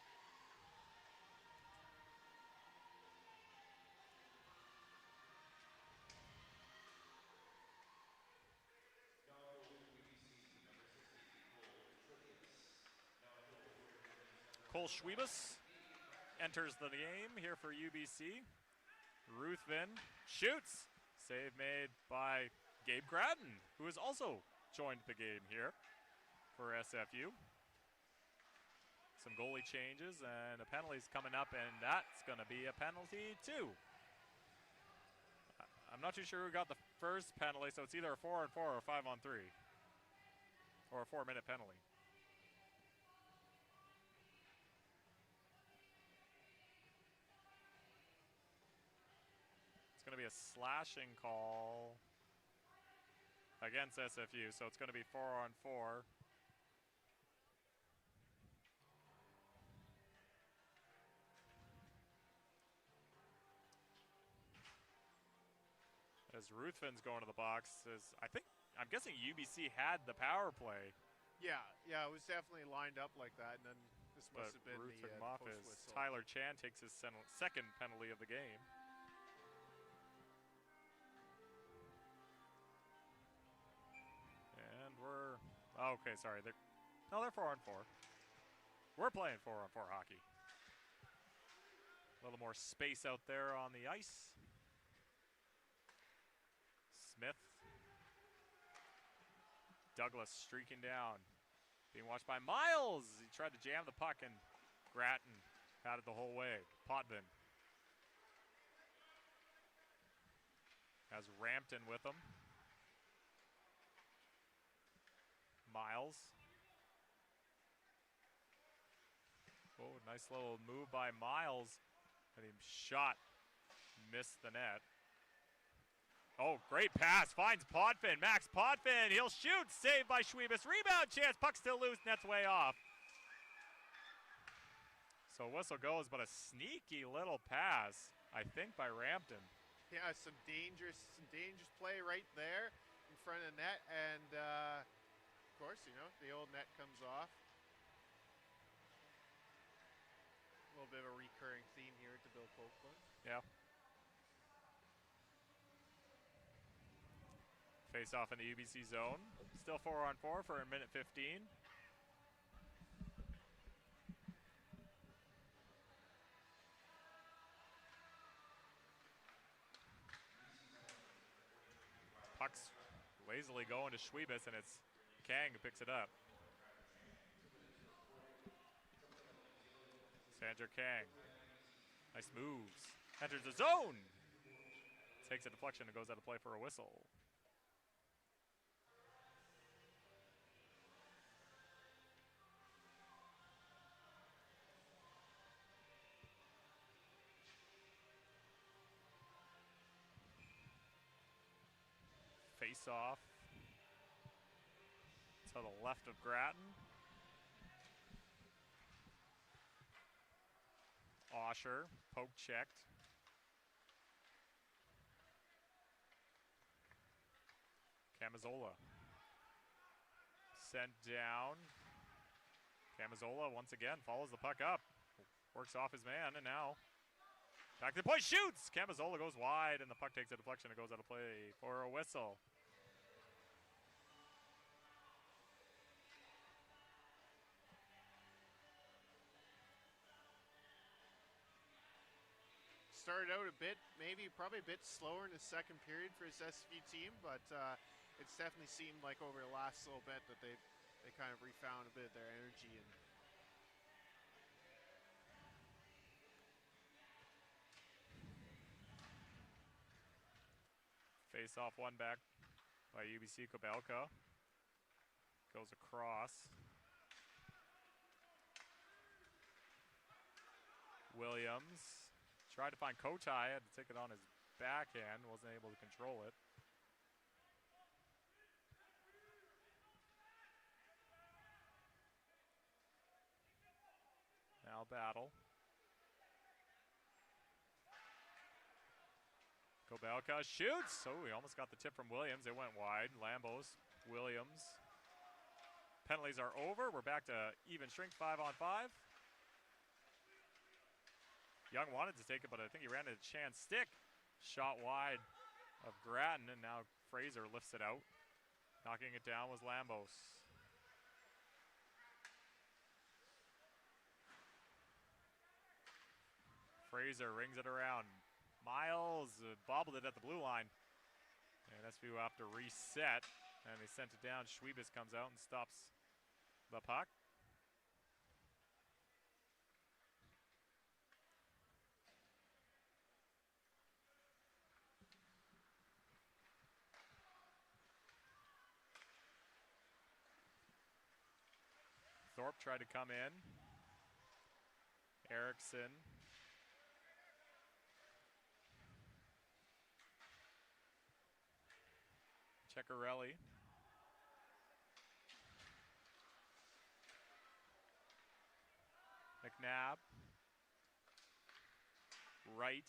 Šxવ્məþkվəy enters the game here for UBC. Ruthven shoots. Save made by Gabe Gratton, who has also joined the game here for SFU. Some goalie changes and a penalty's coming up, and that's going to be a penalty too. I'm not too sure who got the first penalty, so it's either a 4-on-4 or a 5-on-3. Or a 4-minute penalty. It's going to be a slashing call against SFU, so it's going to be 4-on-4. As Ruthven's going to the box, I'm guessing UBC had the power play. Yeah, it was definitely lined up like that, and then this But must have been Ruthven the off post as whistle. Tyler Chan takes his second penalty of the game. And we're okay. Sorry, they're 4-on-4. We're playing 4-on-4 hockey. A little more space out there on the ice. Smith. Douglas streaking down. Being watched by Miles. He tried to jam the puck, and Gratton had it the whole way. Potvin has Rampton with him. Miles. Oh, nice little move by Miles. And he shot. Missed the net. Oh, great pass. Finds Potvin. Max Potvin. He'll shoot. Saved by Šxવ્məþkվəy. Rebound chance. Puck still loose. Net's way off. So whistle goes, but a sneaky little pass, I think, by Rampton. Yeah, some dangerous play right there in front of the net, and of course, you know, the old net comes off. A little bit of a recurring theme here to Bill Copeland. Yeah. Face off in the UBC zone. Still 4-on-4 for a minute 15. Puck's lazily going to Stz'uminus, and it's Kang who picks it up. Sandra Kang. Nice moves. Enters the zone. Takes a deflection and goes out of play for a whistle. Face off to the left of Grattan. Osher, poke checked. Camizola sent down. Camizola once again follows the puck up. Works off his man, and now back to the point, shoots! Camizola goes wide, and the puck takes a deflection and goes out of play for a whistle. Started out a bit, probably a bit slower in the second period for his SFU team, but it's definitely seemed like over the last little bit that they kind of refound a bit of their energy. And face off one back by UBC Kōpēļļa. Goes across. Williams tried to find Kotai, had to take it on his backhand, wasn't able to control it. Now battle. Kōpēļļa shoots! Oh, he almost got the tip from Williams. It went wide. Lambos, Williams. Penalties are over. We're back to even strength 5-on-5. Young wanted to take it, but I think he ran into chance. Stick shot wide of Grattan, and now Fraser lifts it out. Knocking it down was Lambos. Fraser rings it around. Miles bobbled it at the blue line. And SFU have to reset, and they sent it down. Stz'uminus comes out and stops the puck. Thorpe tried to come in. Erickson. Ceccarelli. McNabb. Wright.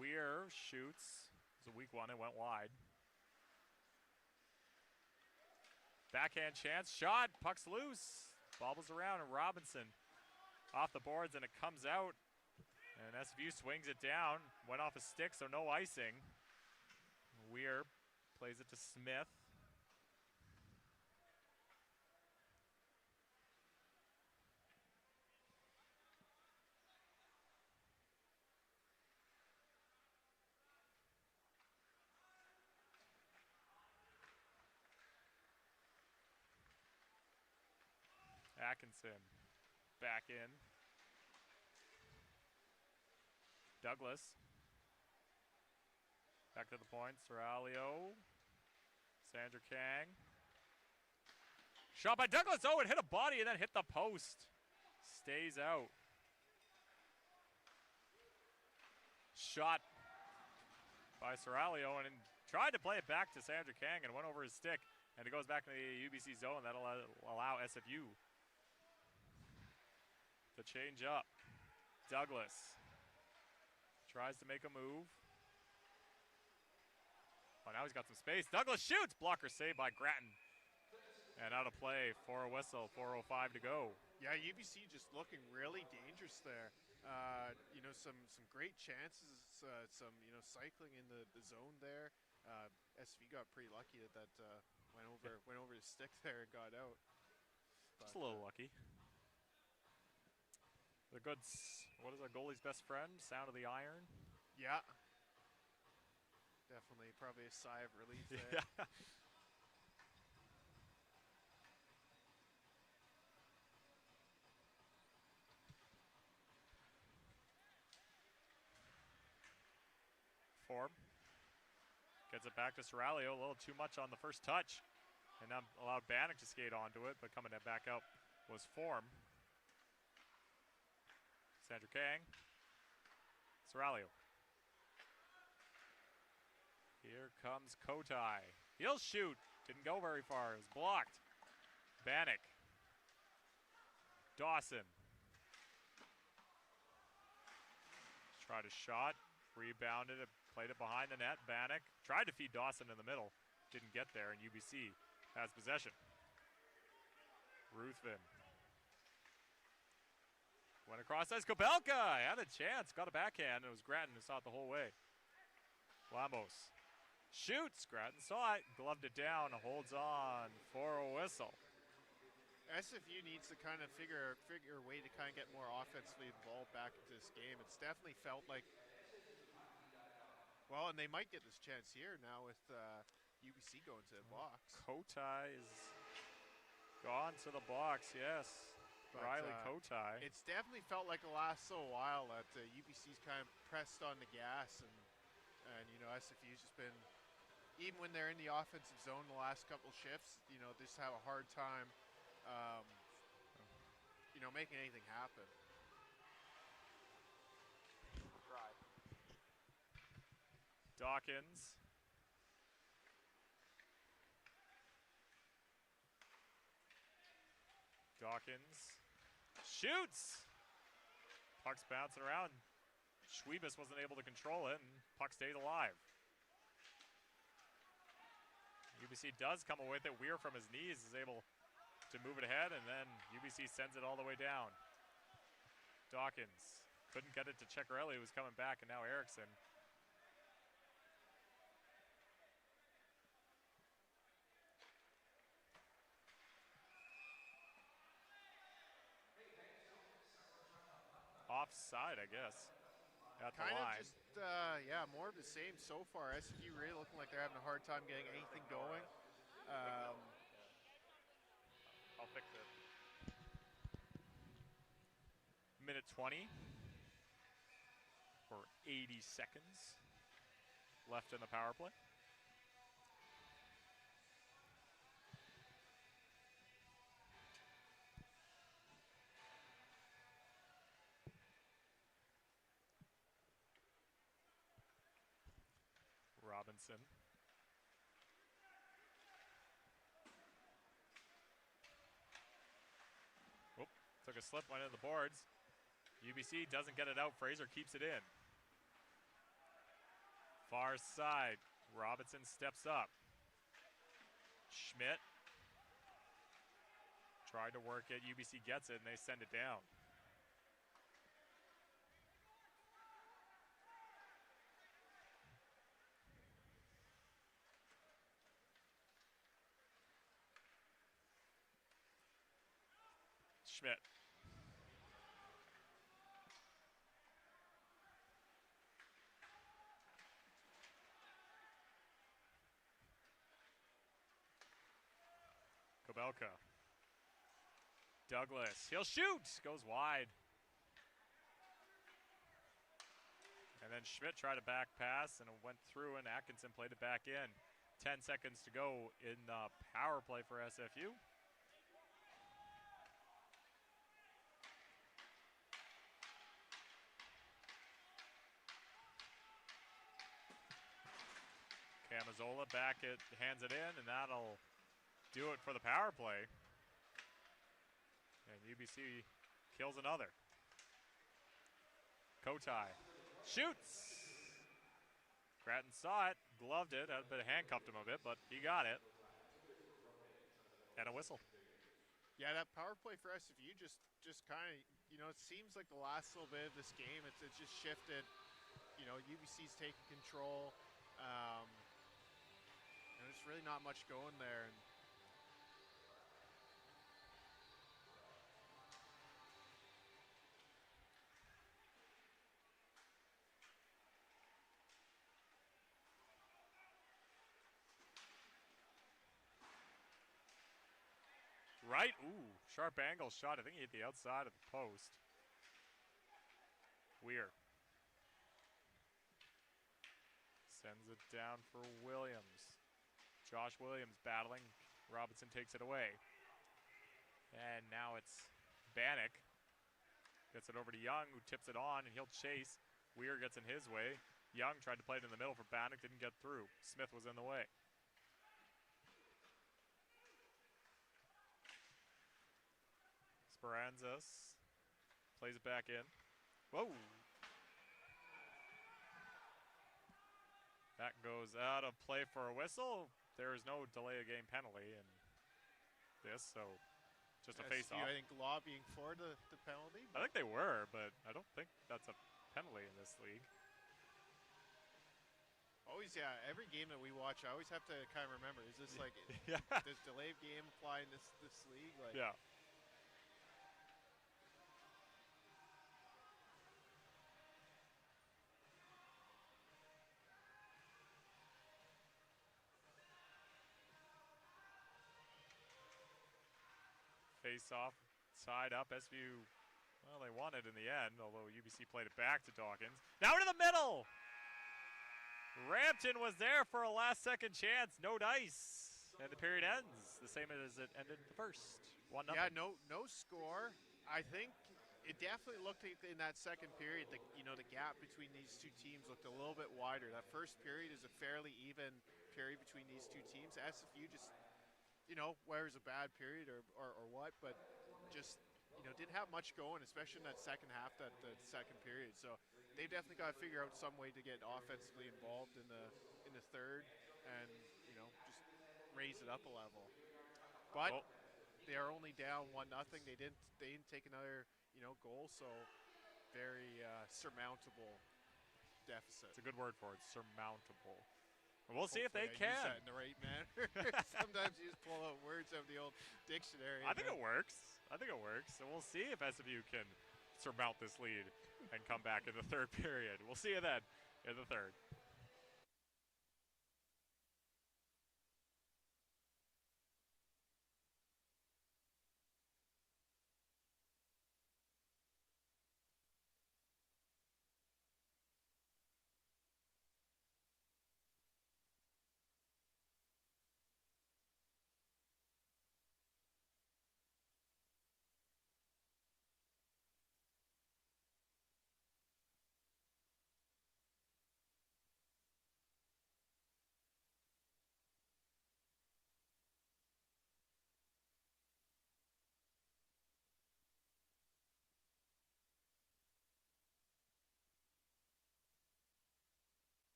Weir shoots. It was a weak one, it went wide. Backhand chance, shot, puck's loose. Bobbles around, and Robinson off the boards, and it comes out. And SFU swings it down. Went off a stick, so no icing. Weir plays it to Smith. Atkinson back in. Douglas. Back to the point. Serralio. Sandra Kang. Shot by Douglas. Oh, it hit a body and then hit the post. Stays out. Shot by Serralio and tried to play it back to Sandra Kang and went over his stick. And it goes back to the UBC zone. That'll allow SFU to change up. Douglas tries to make a move. Oh, now he's got some space. Douglas shoots. Blocker saved by Grattan. And out of play for a whistle. 4:05 to go. Yeah, UBC just looking really dangerous there. You know, some great chances. Some cycling in the zone there. SV got pretty lucky that went over his stick there and got out. Just a little lucky. The good. What is a goalie's best friend? Sound of the iron. Yeah. Definitely, probably a sigh of relief there. Yeah. Form. Gets it back to Soralio. A little too much on the first touch. And now allowed Bannock to skate onto it, but coming back out was Form. Sandra Kang. Soralio. Here comes Kotai. He'll shoot. Didn't go very far. It was blocked. Bannock. Dawson. Tried a shot. Rebounded it. Played it behind the net. Bannock tried to feed Dawson in the middle. Didn't get there, and UBC has possession. Ruthven. Went across as Kopelka. Had a chance. Got a backhand. It was Grattan who saw it the whole way. Lambos. Shoots. Grattan saw it. Gloved it down. Holds on for a whistle. SFU needs to kind of figure a way to kind of get more offensively involved back into this game. It's definitely felt like, well, and they might get this chance here now with UBC going to the box. Kotai is gone to the box, yes. But, Riley Kotai. It's definitely felt like the last little while that UBC's kind of pressed on the gas, and SFU's just been, even when they're in the offensive zone the last couple shifts, just have a hard time, making anything happen. Dawkins. Dawkins shoots. Puck's bouncing around. Stz'uminus wasn't able to control it, and puck stayed alive. UBC does come away with it. Weir from his knees is able to move it ahead, and then UBC sends it all the way down. Dawkins couldn't get it to Ceccarelli, who was coming back, and now Erickson. Offside, I guess, at the kind line. of just, more of the same so far. SFU really looking like they're having a hard time getting anything going. I'll fix it. Minute 20 or 80 seconds left in the power play. Robinson. Whoop, took a slip, went into the boards. UBC doesn't get it out. Fraser keeps it in. Far side. Robinson steps up. Schmidt tried to work it. UBC gets it, and they send it down. Schmidt. Kobelka. Douglas. He'll shoot. Goes wide. And then Schmidt tried a back pass and it went through, and Atkinson played it back in. 10 seconds to go in the power play for SFU. Camazola back it, hands it in, and that'll do it for the power play. And UBC kills another. Kotai shoots. Grattan saw it, gloved it, had a bit handcuffed him a bit, but he got it. And a whistle. Yeah, that power play for SFU just kind of, you know, it seems like the last little bit of this game, it's just shifted. You know, UBC's taking control. And there's really not much going there. And right, ooh, sharp angle shot. I think he hit the outside of the post. Weir sends it down for Williams. Josh Williams battling. Robinson takes it away. And now it's Bannock. Gets it over to Young, who tips it on, and he'll chase. Weir gets in his way. Young tried to play it in the middle for Bannock, didn't get through. Smith was in the way. Speranzas plays it back in. Whoa! That goes out of play for a whistle. There is no delay of game penalty in this, so just a face-off. I think lobbying for the penalty. I think they were, but I don't think that's a penalty in this league. Always, yeah. Every game that we watch, I always have to kind of remember: is this like yeah. does delay of game apply in this league? Like, yeah. Face-off, tied up. SFU, well, they won it in the end, although UBC played it back to Dawkins. Now into the middle! Rampton was there for a last-second chance. No dice. And the period ends the same as it ended the first. 1-0. Yeah, no score. I think it definitely looked like in that second period, the gap between these two teams looked a little bit wider. That first period is a fairly even period between these two teams. SFU just, whether it's a bad period or what, but just, didn't have much going, especially in that second half, the second period. So they've definitely got to figure out some way to get offensively involved in the third and, just raise it up a level. But they are only down 1-0. They didn't take another, goal, so very surmountable deficit. It's a good word for it, surmountable. We'll see if they can. Use that in the right manner. Sometimes you just pull out words out of the old dictionary. I think it works. So we'll see if SFU can surmount this lead and come back in the third period. We'll see you then in the third.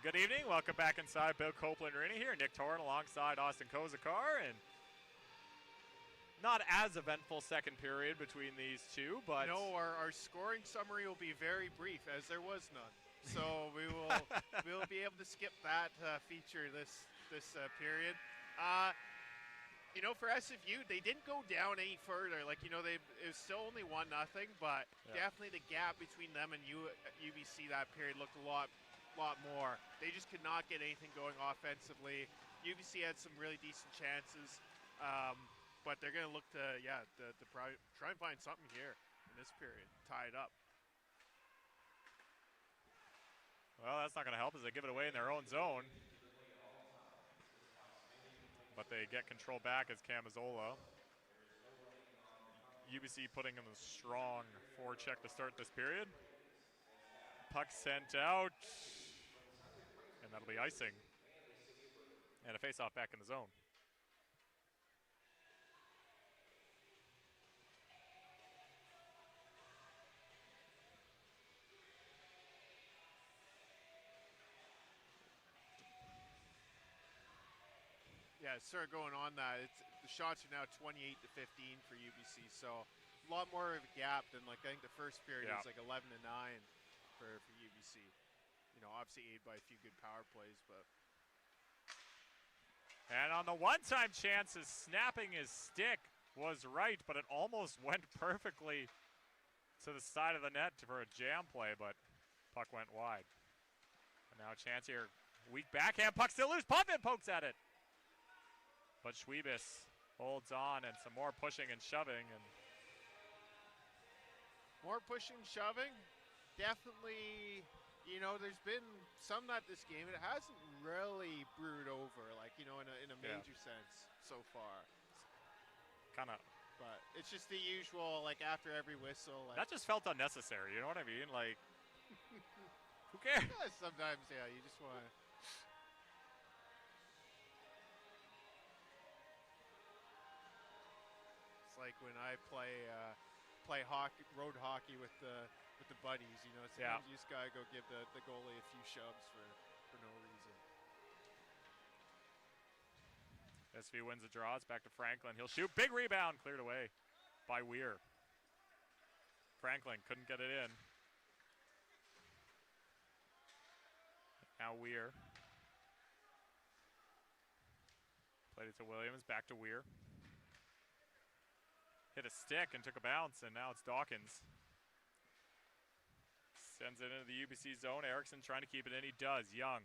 Good evening. Welcome back inside Bill Copeland Arena here. Nick Torrin alongside Austin Kozakar. And not as eventful second period between these two, but... No, our scoring summary will be very brief, as there was none. So we'll be able to skip that feature this period. You know, for SFU, they didn't go down any further. Like, you know, it was still only 1-0, but definitely the gap between them and UBC that period looked a lot more. They just could not get anything going offensively. UBC had some really decent chances, but they're going to look to try and find something here in this period, tie it up. Well, that's not going to help as they give it away in their own zone. But they get control back as Camizola. UBC putting in a strong forecheck to start this period. Puck sent out. And that'll be icing. And a face-off back in the zone. Yeah, sort of going on that. The shots are now 28-15 for UBC, so a lot more of a gap than I think the first period was like 11-9 for UBC. You know, obviously aided by a few good power plays, but. And on the one-time chances, snapping his stick was right, but it almost went perfectly to the side of the net for a jam play, but puck went wide. And now a chance here. Weak backhand, puck still loose. Pumpin pokes at it. But Stz'uminus holds on, and some more pushing and shoving. And more pushing, shoving. Definitely, you know, there's been some that this game, it hasn't really brewed over, like, you know, in a major sense so far. Kind of. But it's just the usual, like, after every whistle. Like, that just felt unnecessary, you know what I mean? Like, who cares? Yeah, sometimes, yeah, you just want to. Like when I play hockey, road hockey with the buddies, you know, sometimes you just gotta go give the goalie a few shoves for no reason. SFU wins the draw. It's back to Franklin. He'll shoot. Big rebound cleared away by Weir. Franklin couldn't get it in. Now Weir. Played it to Williams. Back to Weir. Hit a stick and took a bounce, and now it's Dawkins. Sends it into the UBC zone. Erickson trying to keep it in. He does. Young.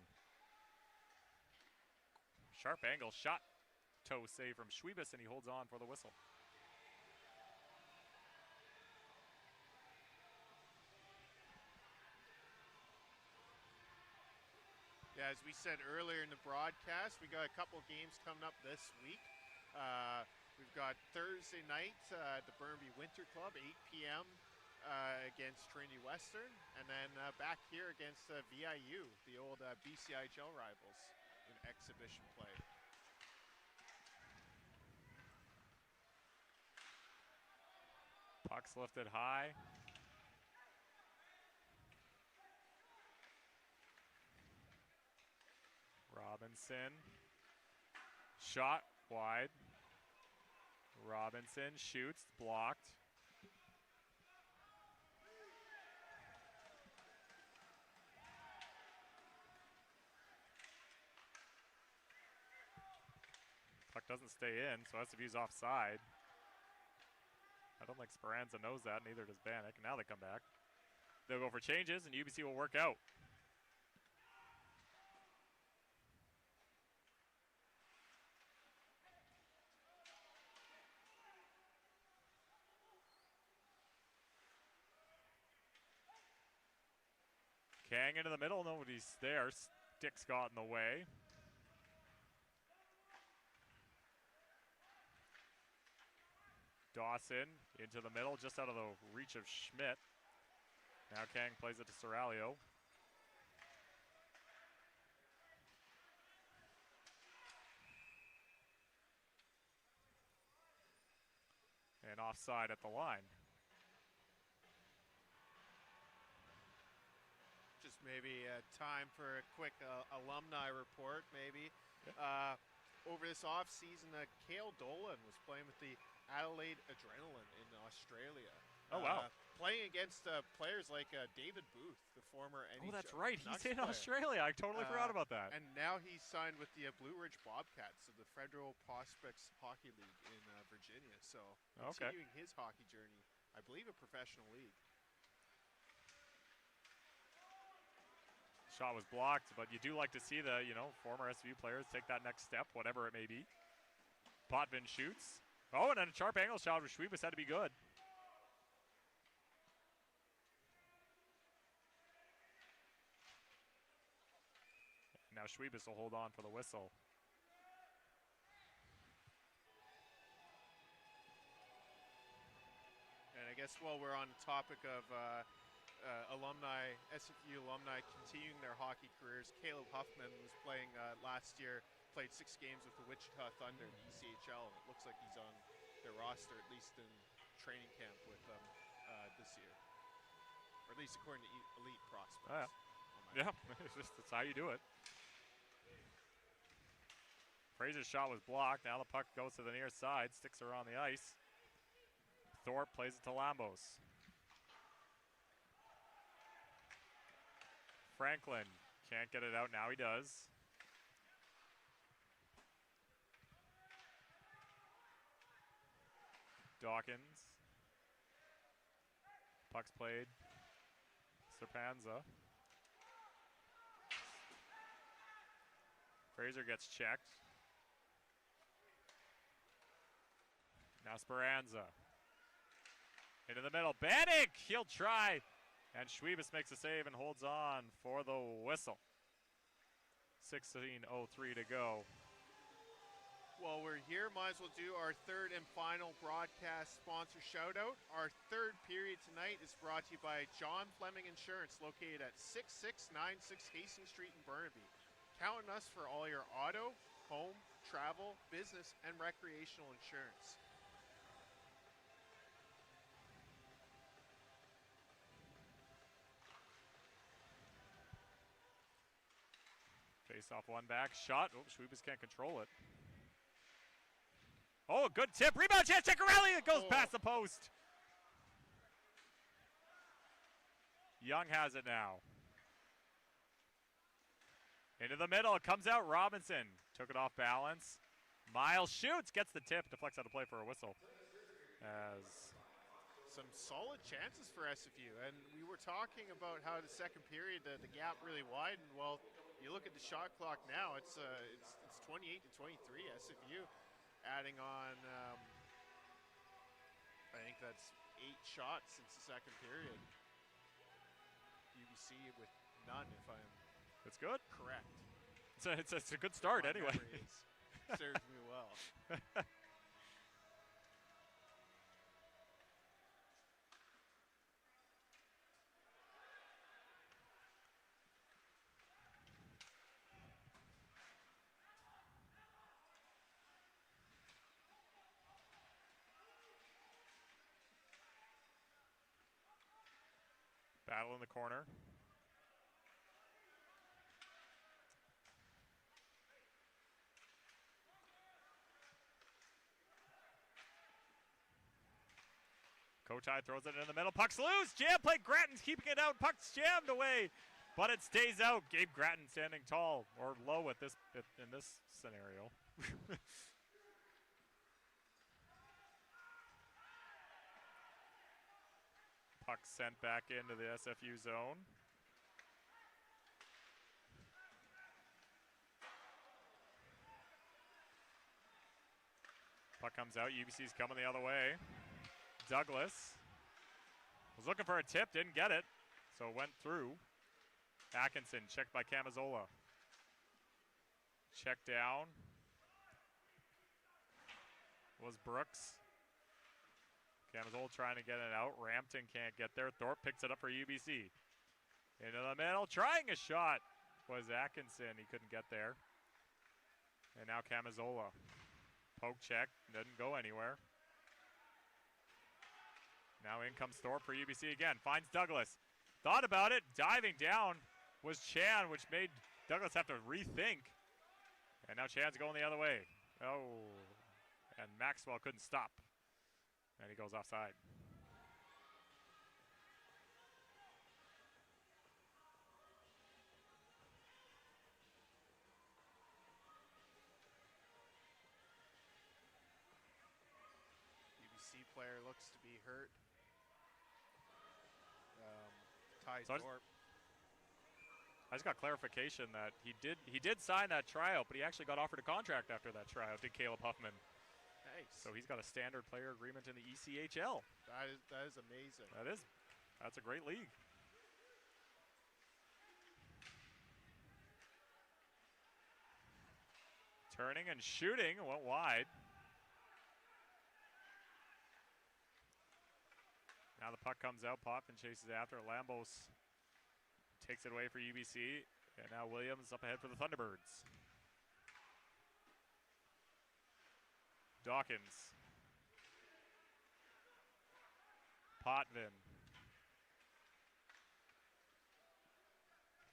Sharp angle shot. Toe save from Stz'uminus, and he holds on for the whistle. Yeah, as we said earlier in the broadcast, we got a couple games coming up this week. We've got Thursday night at the Burnaby Winter Club, 8 p.m. Against Trinity Western, and then back here against VIU, the old BCIHL rivals, in exhibition play. Puck's lifted high. Robinson. Shot wide. Robinson shoots, blocked. Puck doesn't stay in, so SFU's offside. I don't think Speranza knows that, neither does Bannock. Now they come back. They'll go for changes, and UBC will work out. Kang into the middle, nobody's there. Stick's got in the way. Dawson into the middle, just out of the reach of Schmidt. Now Kang plays it to Serralio. And offside at the line. Just maybe time for a quick alumni report, maybe. Over this off-season, Cale Dolan was playing with the Adelaide Adrenaline in Australia. Oh, wow. Playing against players like David Booth, the former NHL. Oh, that's right. Nucks He's in player. Australia. I totally forgot about that. And now he's signed with the Blue Ridge Bobcats of the Federal Prospects Hockey League in Virginia. So continuing his hockey journey, I believe a professional league. Shot was blocked, but you do like to see the, former SFU players take that next step, whatever it may be. Potvin shoots. Oh, and then a sharp angle shot with Stz'uminus had to be good. Now Stz'uminus will hold on for the whistle. And I guess while we're on the topic of alumni, SFU alumni continuing their hockey careers, Caleb Huffman was playing last year, played 6 games with the Wichita Thunder in the ECHL, and it looks like he's on their roster, at least in training camp with them this year. Or at least according to Elite Prospects. Oh, yeah, that's how you do it. Fraser's shot was blocked. Now the puck goes to the near side. Sticks are on the ice. Thorpe plays it to Lambos. Franklin can't get it out. Now he does. Dawkins. Puck's played. Serpanza. Fraser gets checked. Now Speranza. Into the middle. Bannick! He'll try. And Stz'uminus makes a save and holds on for the whistle. 16:03 to go. While we're here, might as well do our third and final broadcast sponsor shoutout. Our third period tonight is brought to you by John Fleming Insurance, located at 6696 Hastings Street in Burnaby. Count on us for all your auto, home, travel, business, and recreational insurance. Face off one back. Shot. Oh, Stz'uminus can't control it. Oh, good tip. Rebound chance. Kʷikʷəǳ. It goes past the post. Young has it now. Into the middle. It comes out. Robinson took it off balance. Miles shoots. Gets the tip. Deflects out of play for a whistle. As some solid chances for SFU. And we were talking about how the second period, the gap really widened. Well, you look at the shot clock now, it's 28 to 23. SFU adding on, I think that's 8 shots since the second period. UBC with none, if I'm that's good. Correct. It's a good start My anyway. memory serves me well. Battle in the corner. Kōtai throws it in the middle. Puck's loose. Jam play. Gratton's keeping it out. Puck's jammed away, but it stays out. Gabe Gratton standing tall or low at in this scenario. Puck sent back into the SFU zone. Puck comes out. UBC's coming the other way. Douglas was looking for a tip, didn't get it, so went through. Atkinson checked by Camazola. Check down was Brooks. Camazola trying to get it out. Rampton can't get there. Thorpe picks it up for UBC. Into the middle, trying a shot was Atkinson. He couldn't get there. And now Camazola. Poke check, didn't go anywhere. Now in comes Thorpe for UBC again. Finds Douglas. Thought about it, diving down. was Chan, which made Douglas have to rethink. And now Chan's going the other way. Oh, and Maxwell couldn't stop. And he goes offside. UBC player looks to be hurt. Ty So Thorpe. I just got clarification that he did sign that tryout, but he actually got offered a contract after that tryout, did Caleb Huffman. Nice. So he's got a standard player agreement in the ECHL. That is amazing. That's a great league. Turning and shooting, went wide. Now the puck comes out, Potvin chases after. Lambos takes it away for UBC, and now Williams up ahead for the Thunderbirds. Dawkins. Potvin.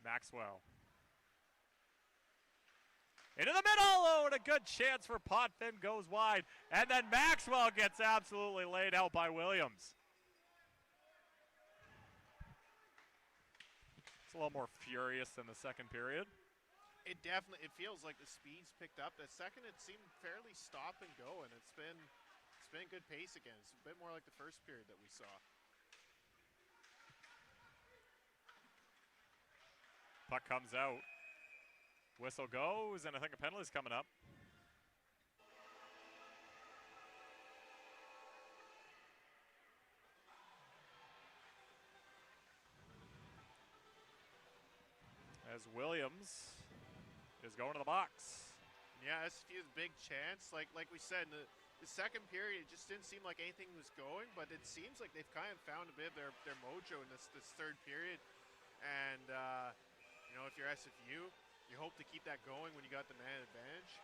Maxwell. Into the middle! Oh, and a good chance for Potvin, goes wide. And then Maxwell gets absolutely laid out by Williams. It's a little more furious than the second period. It feels like the speed's picked up. The second it seemed fairly stop and go, and it's been good pace again. It's a bit more like the first period that we saw. Puck comes out. Whistle goes, and I think a penalty's coming up. As Williams is going to the box. Yeah, SFU's big chance. Like we said, in the second period, it just didn't seem like anything was going, but it seems like they've kind of found a bit of their mojo in this third period. And, you know, if you're SFU, you hope to keep that going when you got the man advantage.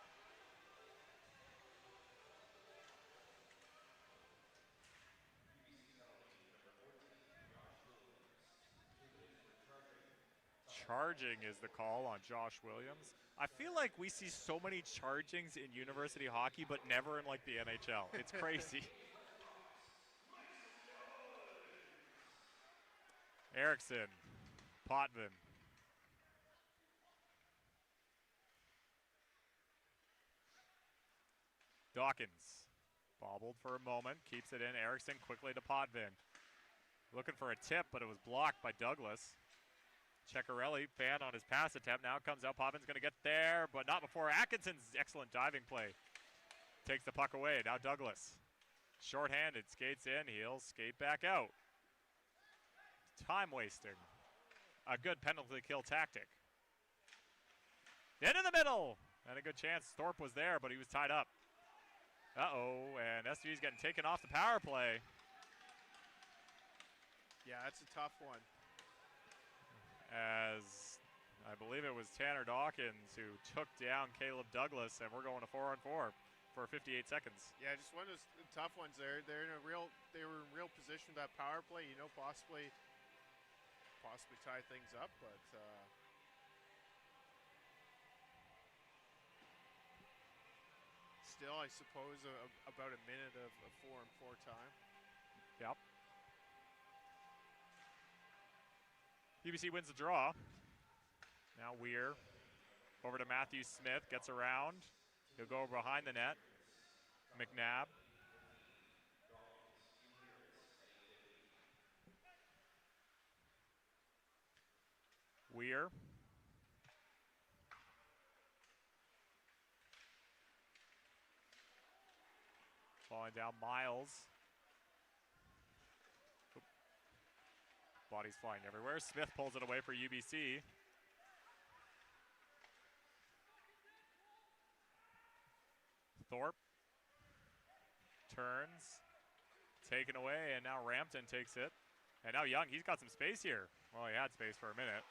Charging is the call on Josh Williams. I feel like we see so many chargings in university hockey, but never in like the NHL. It's crazy. Erickson, Potvin. Dawkins, bobbled for a moment, keeps it in. Erickson quickly to Potvin. Looking for a tip, but it was blocked by Douglas. Ceccarelli, fan on his pass attempt. Now comes out. Potvin's going to get there, but not before Atkinson's excellent diving play. Takes the puck away. Now Douglas. Short-handed, skates in. He'll skate back out. Time wasting. A good penalty kill tactic. In the middle. And a good chance. Thorpe was there, but he was tied up. Uh-oh, and SV's getting taken off the power play. Yeah, that's a tough one. As I believe it was Tanner Dawkins who took down Caleb Douglas, and we're going to 4-on-4 for 58 seconds. Yeah, just one of those tough ones there. They were in real position with that power play, you know, possibly tie things up, but still, I suppose about a minute of 4-on-4 time. Yep. UBC wins the draw. Now Weir over to Matthew Smith, gets around. He'll go behind the net. McNabb. Weir. Falling down, Miles. Bodies flying everywhere. Smith pulls it away for UBC. Thorpe turns, taken away, and now Rampton takes it. And now Young, he's got some space here. Well, he had space for a minute.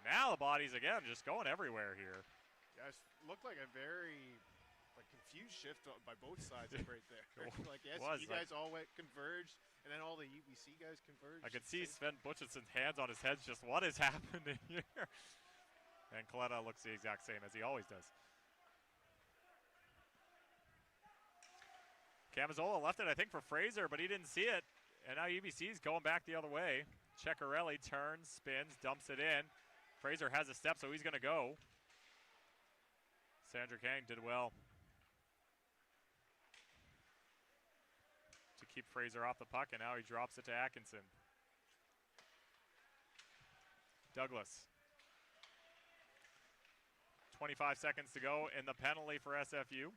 Now the bodies again just going everywhere here. Yeah, it looked like a very like confused shift by both sides right there. Like yes, was, you guys all went converged, and then all the UBC guys converged. I could see Sven Butchinson's hands on his head. Just what is happening here? And kʷikʷəĽ looks the exact same as he always does. Camisola left it, I think, for Fraser, but he didn't see it. And now UBC's going back the other way. Cekkarelli turns, spins, dumps it in. Fraser has a step, so he's going to go. Sandra Kang did well to keep Fraser off the puck, and now he drops it to Atkinson. Douglas. 25 seconds to go in the penalty for SFU.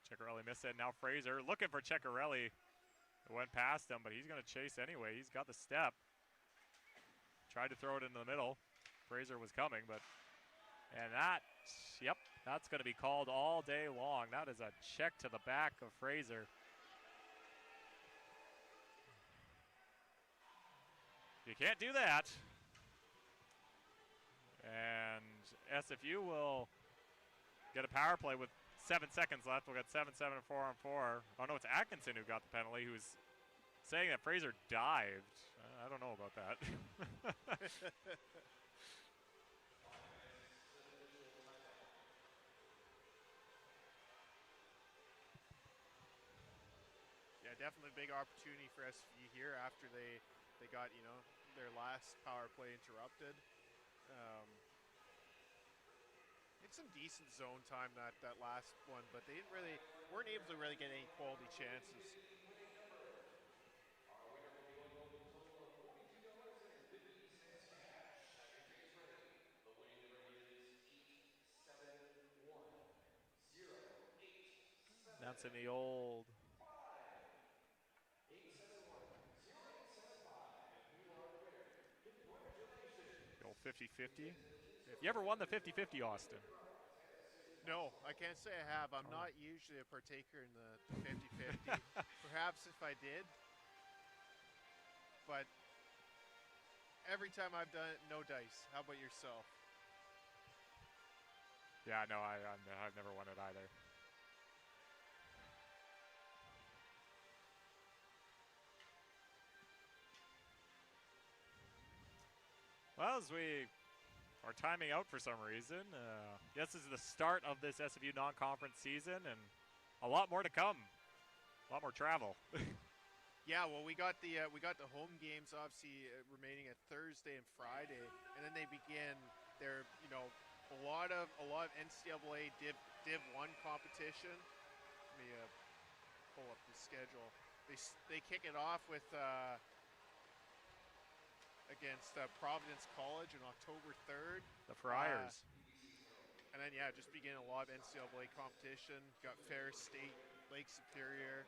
Cekkarelli missed it. Now Fraser looking for Cekkarelli. It went past him, but he's going to chase anyway. He's got the step. Tried to throw it into the middle. Fraser was coming, but... And that, yep, that's going to be called all day long. That is a check to the back of Fraser. You can't do that. And SFU will get a power play with 7 seconds left. We'll get 7-7 and 4-on-4. Oh no, it's Atkinson who got the penalty, who's saying that Fraser dived. I don't know about that. Yeah, definitely a big opportunity for SFU here after they got, you know, their last power play interrupted. It's some decent zone time that last one, but they weren't able to really get any quality chances. That's in the old. The old 50-50. You ever won the 50-50, Austin? No, I can't say I have. I'm not usually a partaker in the 50-50. Perhaps if I did. But every time I've done it, no dice. How about yourself? Yeah, no, I've never won it either. Well, as we are timing out for some reason, this is the start of this SFU non-conference season, and a lot more to come. A lot more travel. Yeah, well, we got the home games obviously remaining at Thursday and Friday, and then they begin their a lot of NCAA Div 1 competition. Let me pull up the schedule. They kick it off with against Providence College on October 3rd. The Friars. And then yeah, just begin a lot of NCAA competition. Got Ferris State, Lake Superior.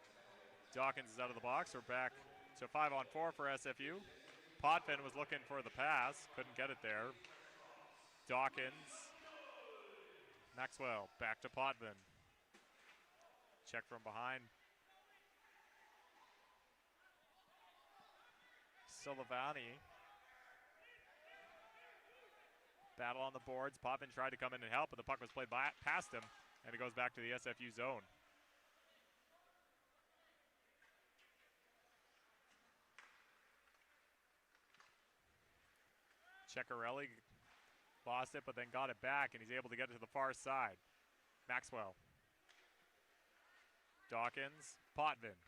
Dawkins is out of the box. We're back to 5-on-4 for SFU. Potvin was looking for the pass, couldn't get it there. Dawkins. Maxwell back to Potvin. Check from behind. Silvani. Battle on the boards. Potvin tried to come in and help, but the puck was played past him, and it goes back to the SFU zone. Cekkarelli lost it, but then got it back, and he's able to get it to the far side. Maxwell. Dawkins. Potvin.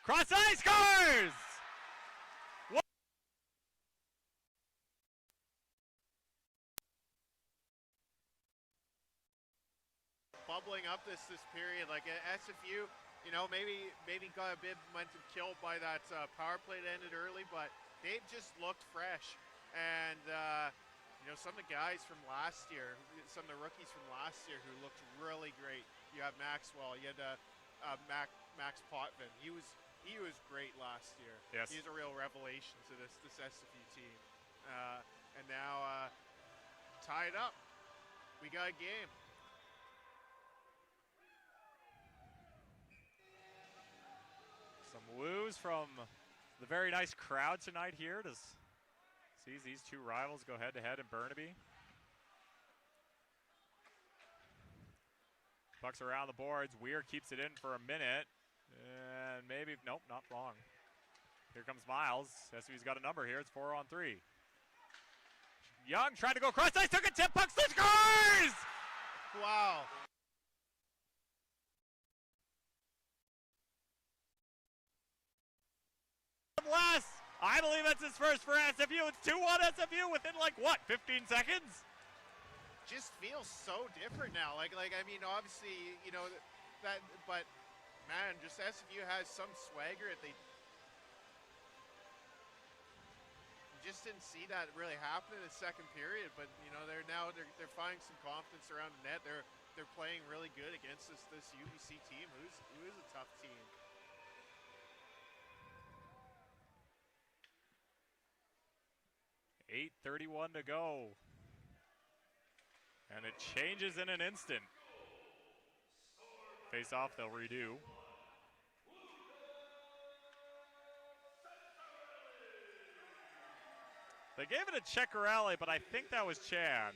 Cross ice, scores! Bubbling up this period, like SFU, maybe got a bit momentum killed by that power play that ended early, but they've just looked fresh. And some of the guys from last year, some of the rookies from last year who looked really great. You have Maxwell, you had Max Potvin. He was great last year. Yes. He's a real revelation to this SFU team. And now tied up. We got a game. Some woos from the very nice crowd tonight here to see these two rivals go head-to-head in Burnaby. Puck's around the boards. Weir keeps it in for a minute. And maybe, nope, not long. Here comes Miles. SFU's got a number here. It's 4-on-3. Young trying to go across ice, took a tip, puck scores! Wow. Last, I believe that's his first for SFU. It's 2-1 SFU within like what, 15 seconds? Just feels so different now. Like I mean, obviously, you know that, but man, just SFU has some swagger. They just didn't see that really happen in the second period. But you know, they're finding some confidence around the net. They're playing really good against this UBC team, who is a tough team. .31 to go. And it changes in an instant. Face off, they'll redo. They gave it a kʷikʷəန့, but I think that was Chan.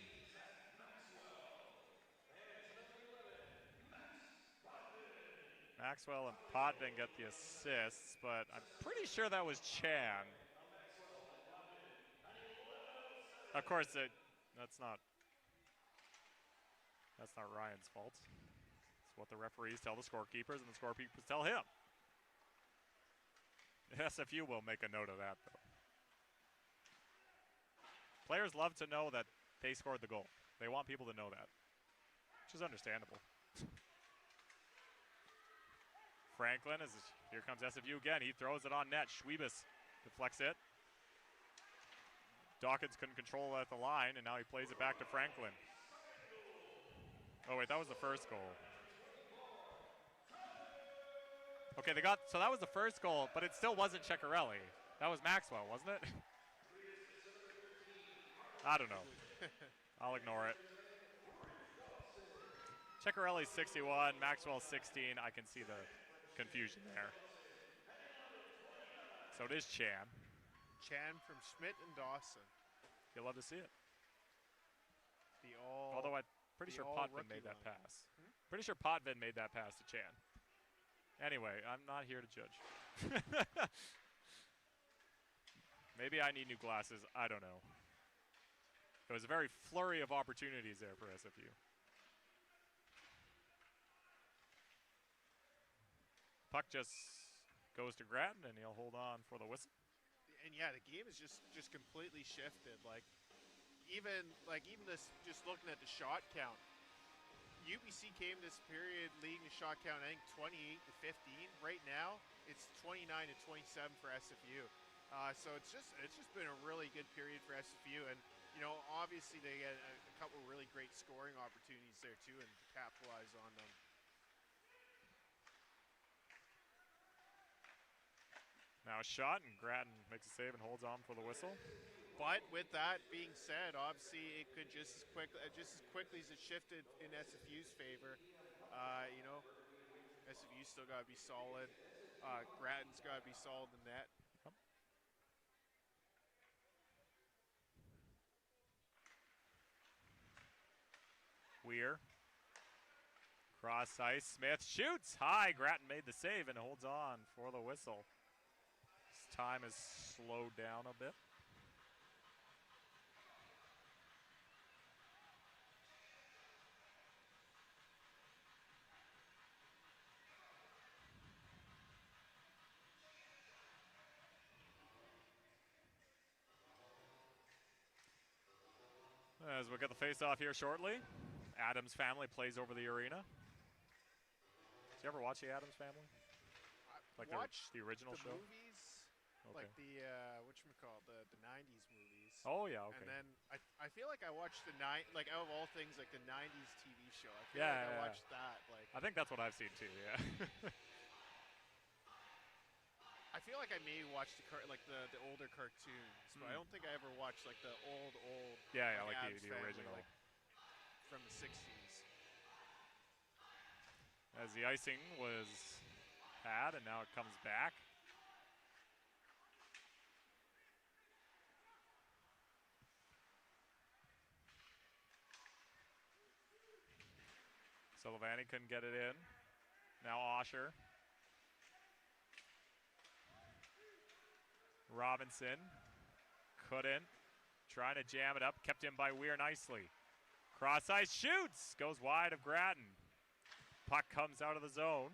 Maxwell and Potvin get the assists, but I'm pretty sure that was Chan. Of course, that's not Ryan's fault. It's what the referees tell the scorekeepers, and the scorekeepers tell him. SFU will make a note of that, though. Players love to know that they scored the goal. They want people to know that, which is understandable. Franklin, here comes SFU again. He throws it on net. Stz'uminus deflects it. Dawkins couldn't control it at the line, and now he plays it back to Franklin. Oh wait, that was the first goal. Okay, so that was the first goal, but it still wasn't kʷikʷəန့. That was Maxwell, wasn't it? I don't know. I'll ignore it. kʷikʷəန့'s 61, Maxwell's 16. I can see the confusion there. So it is Chan. Chan from Schmidt and Dawson. You'll love to see it. Although I'm pretty sure Potvin made that pass. Pretty sure Potvin made that pass to Chan. Anyway, I'm not here to judge. Maybe I need new glasses. I don't know. It was a very flurry of opportunities there for SFU. Puck just goes to Grattan, and he'll hold on for the whistle. And yeah, the game is just completely shifted. Even this, just looking at the shot count, UBC came this period leading the shot count, I think 28-15. Right now, it's 29-27 for SFU. So it's just been a really good period for SFU, and you know, obviously they get a couple really great scoring opportunities there too, and capitalize on them. Now a shot, and Grattan makes a save and holds on for the whistle. But with that being said, obviously it could just as quickly as it shifted in SFU's favor. You know, SFU still got to be solid. Grattan's got to be solid in net. Yep. Weir. Cross ice. Smith shoots high. Grattan made the save and holds on for the whistle. His time has slowed down a bit. As we'll get the face-off here shortly. Adams Family plays over the arena. Did you ever watch the Adams Family? Like the original show? Movies, okay. like the the 90s movies. Oh yeah, okay. And then I feel like I watched out of all things, like the 90s TV show. I feel Yeah, like I yeah. watched that. Like I think that's what I've seen too. Yeah. I feel like I maybe watched the older cartoons, but I don't think I ever watched like the old. Yeah, like Addams the Family, original. like, from the 60s. As the icing was had, and now it comes back. Sullivan couldn't get it in. Now Osher. Robinson couldn't. Trying to jam it up. Kept in by Weir nicely. Cross ice shoots. Goes wide of Grattan. Puck comes out of the zone.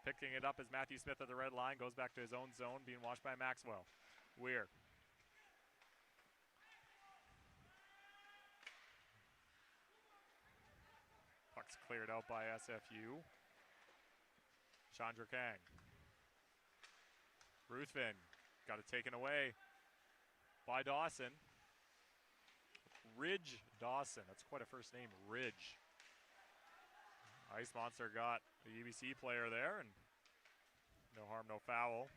Picking it up is Matthew Smith at the red line. Goes back to his own zone. Being watched by Maxwell. Weir. Puck's cleared out by SFU. Chandra Kang. Ruthven got it taken away by Dawson. Ridge Dawson. That's quite a first name, Ridge. Ice Monster got the UBC player there, and no harm, no foul.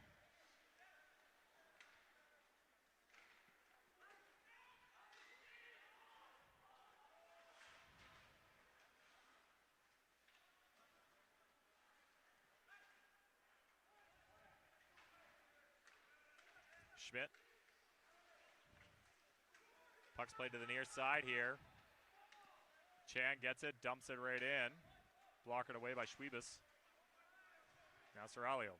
Schmidt. Puck's played to the near side here. Chan gets it, dumps it right in. Blocked away by Stz'uminus. Now Serralio.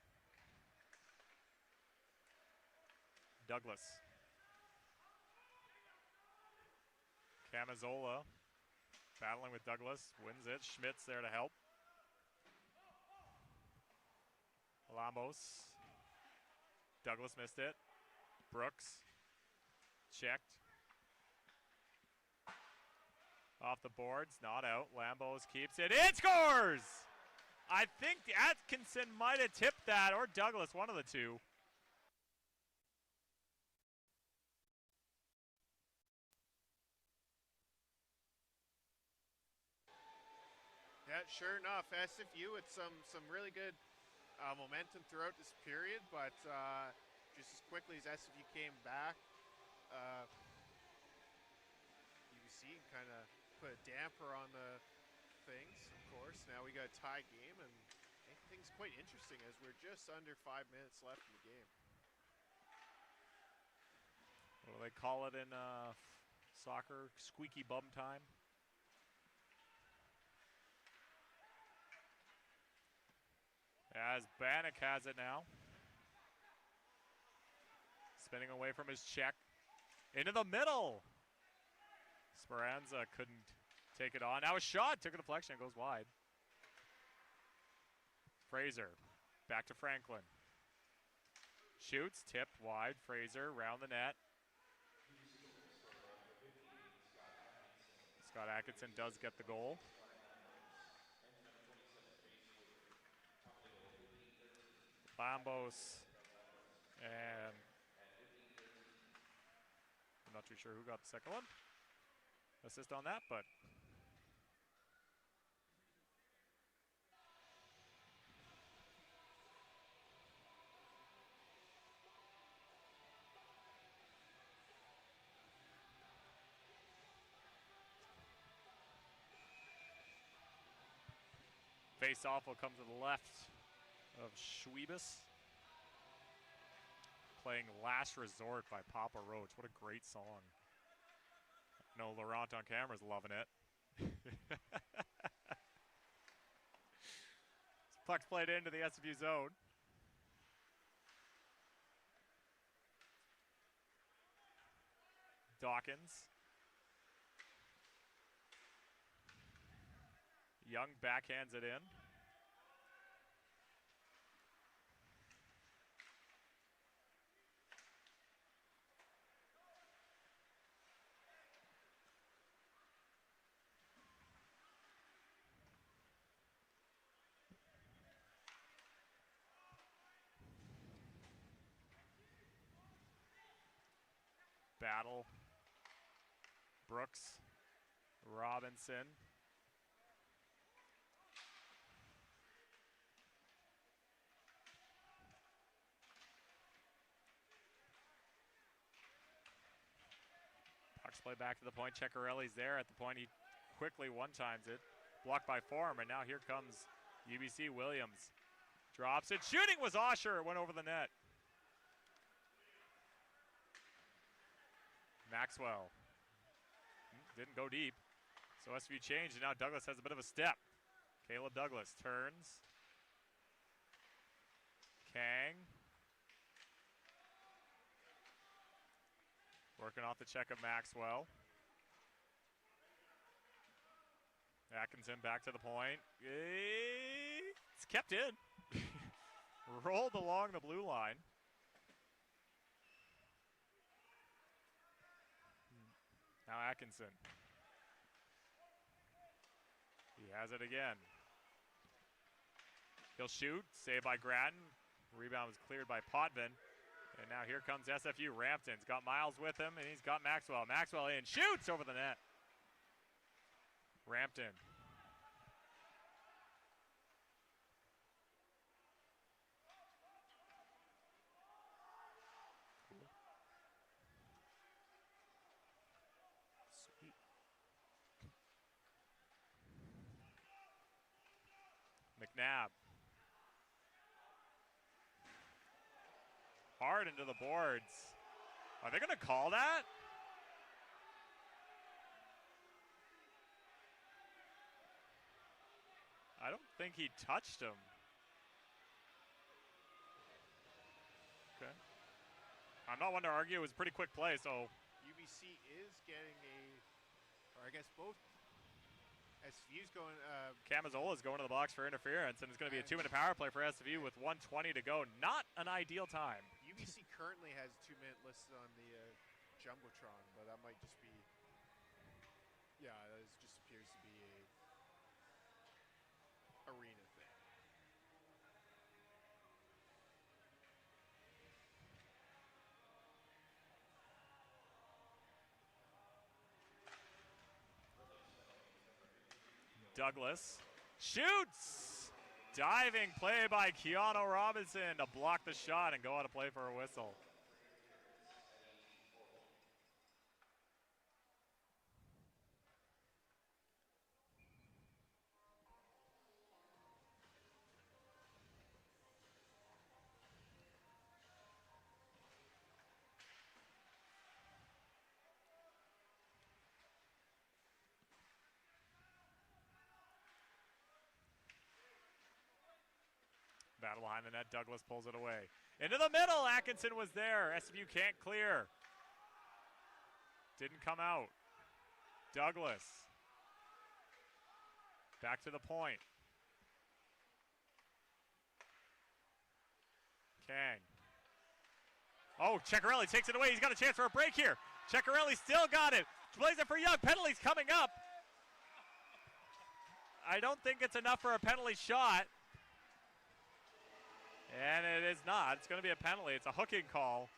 Douglas. Camazola battling with Douglas, wins it. Schmidt's there to help. Lamos. Douglas missed it. Brooks. Checked. Off the boards, not out. Lambos keeps it in, scores! I think Atkinson might have tipped that, or Douglas, one of the two. Yeah, sure enough, SFU with some really good momentum throughout this period, but just as quickly as SFU came back, UBC kind of put a damper on the things, of course. Now we got a tie game, and I think things quite interesting as we're just under 5 minutes left in the game. What do they call it in soccer? Squeaky bum time. As Bannock has it now. Spinning away from his check. Into the middle. Speranza couldn't take it on. Now a shot. Took a deflection. Goes wide. Fraser. Back to Franklin. Shoots. Tipped wide. Fraser round the net. Scott Atkinson does get the goal. Lambos. And I'm not too sure who got the second one. Assist on that, but face off will come to the left of Stz'uminus. Playing Last Resort by Papa Roach. What a great song. No, Laurent on camera's loving it. Puck's played into the SFU zone. Dawkins. Young backhands it in. Battle. Brooks. Robinson. Puck's played back to the point. Ceccarelli's there at the point. He quickly one-times it. Blocked by Forum, and now here comes UBC. Williams. Drops it. Shooting was Osher. It went over the net. Maxwell didn't go deep. So SFU changed, and now Douglas has a bit of a step. Caleb Douglas turns. Kang. Working off the check of Maxwell. Atkinson back to the point. It's kept in. Rolled along the blue line. Now Atkinson. He has it again. He'll shoot. Saved by Grattan. Rebound was cleared by Potvin. And now here comes SFU. Rampton's got Miles with him, and he's got Maxwell. Maxwell in. Shoots over the net. Rampton. Sweet. McNabb. Hard into the boards. Are they going to call that? I don't think he touched him. Okay. I'm not one to argue. It was a pretty quick play, so. UBC is getting or I guess both SFU's going. Camazola's going to the box for interference, and it's going to be a 2-minute power play for SFU with 1:20 to go. Not an ideal time. UBC currently has 2-minute listed on the Jumbotron, but that might just be. Yeah, that just appears to be a arena thing. Douglas shoots! Diving play by Keanu Robinson to block the shot and go out of play for a whistle. Battle behind the net, Douglas pulls it away. Into the middle, Atkinson was there. SFU can't clear. Didn't come out. Douglas. Back to the point. Kang. Oh, Ceccarelli takes it away. He's got a chance for a break here. Ceccarelli still got it. Plays it for Young. Penalty's coming up. I don't think it's enough for a penalty shot. And it is not. It's going to be a penalty. It's a hooking call.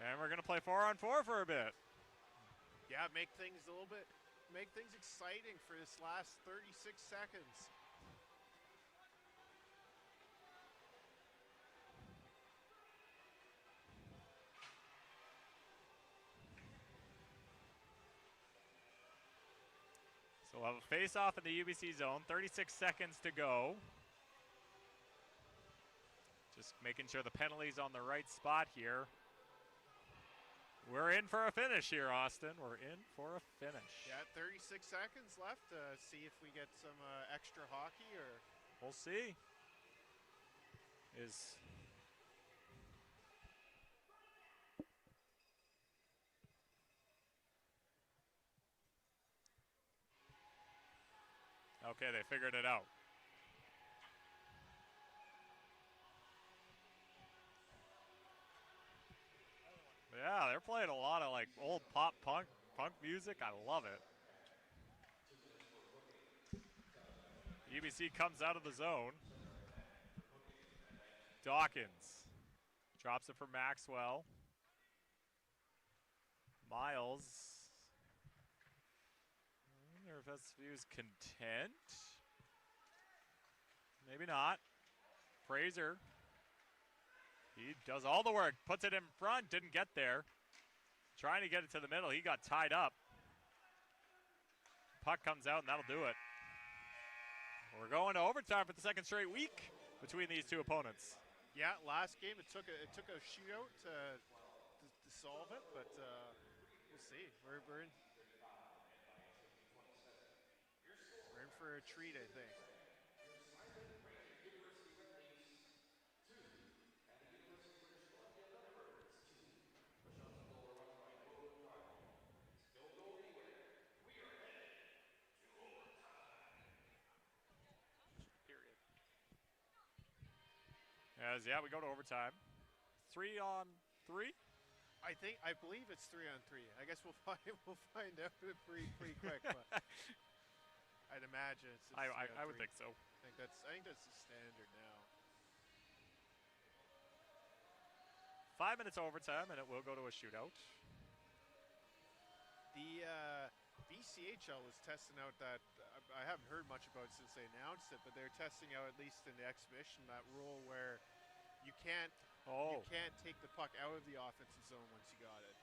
And we're going to play 4-on-4 for a bit. Yeah, make things exciting for this last 36 seconds. So we'll have a face-off in the UBC zone. 36 seconds to go. Just making sure the penalty's on the right spot here. We're in for a finish here, Austin. We're in for a finish. Yeah, 36 seconds left to see if we get some extra hockey or. We'll see. Okay, they figured it out. Yeah, they're playing a lot of like old pop punk music. I love it. UBC comes out of the zone. Dawkins drops it for Maxwell. Miles. I wonder if SFU's content. Maybe not. Fraser. He does all the work, puts it in front, didn't get there. Trying to get it to the middle, he got tied up. Puck comes out and that'll do it. We're going to overtime for the second straight week between these two opponents. Yeah, last game it took a shootout to solve it, but we'll see. We're in. for a treat, I think. Period. Yeah, we go to overtime. 3-on-3. I believe it's 3-on-3. I guess we'll find out pretty quick. But I'd imagine it's. I would think so. I think that's the standard now. 5 minutes overtime, and it will go to a shootout. The BCHL was testing out that I haven't heard much about it since they announced it, but they're testing out, at least in the exhibition, that rule where you can't take the puck out of the offensive zone once you got it.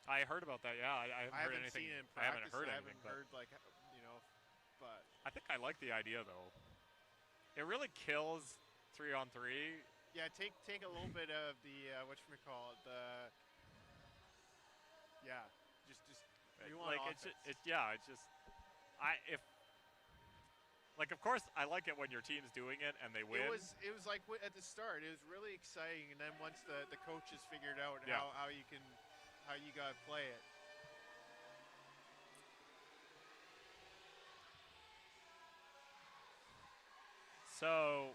I heard about that. Yeah, I haven't heard anything. Seen it in I haven't practice. heard I anything. haven't heard but I think I like the idea though. It really kills 3-on-3. yeah, take a little bit of the whatchamacallit, just you want like of course I like it when your team's doing it and they win. It was like at the start, it was really exciting, and then once the coaches figured out how you gotta play it. So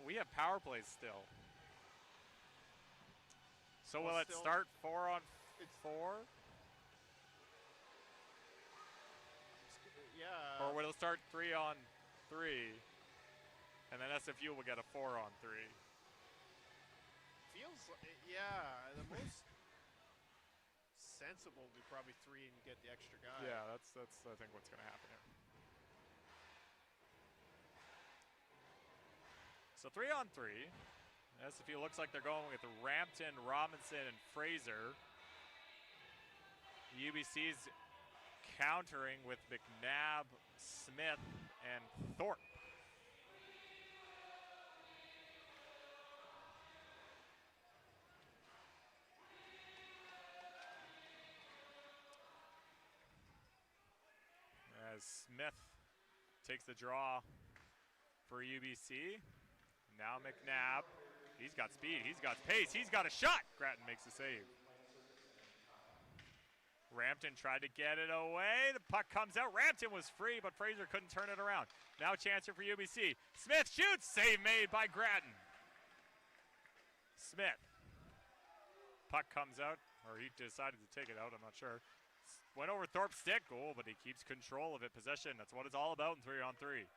we have power plays still. So will it start 4-on-4? Yeah. Or will it start 3-on-3? And then SFU will get a 4-on-3. Feels like, yeah, the most sensible would be probably 3 and get the extra guy. Yeah, that's I think what's going to happen here. So 3-on-3. SFU looks like they're going with Rampton, Robinson, and Fraser. UBC's countering with McNabb, Smith, and Thorpe. As Smith takes the draw for UBC. Now McNabb. He's got speed, he's got pace, he's got a shot. Grattan makes a save. Rampton tried to get it away. The puck comes out. Rampton was free, but Fraser couldn't turn it around. Now a chance here for UBC. Smith shoots. Save made by Grattan. Smith. Puck comes out, or he decided to take it out, I'm not sure. Went over Thorpe's stick. Goal, but he keeps control of it. Possession, that's what it's all about in 3-on-3.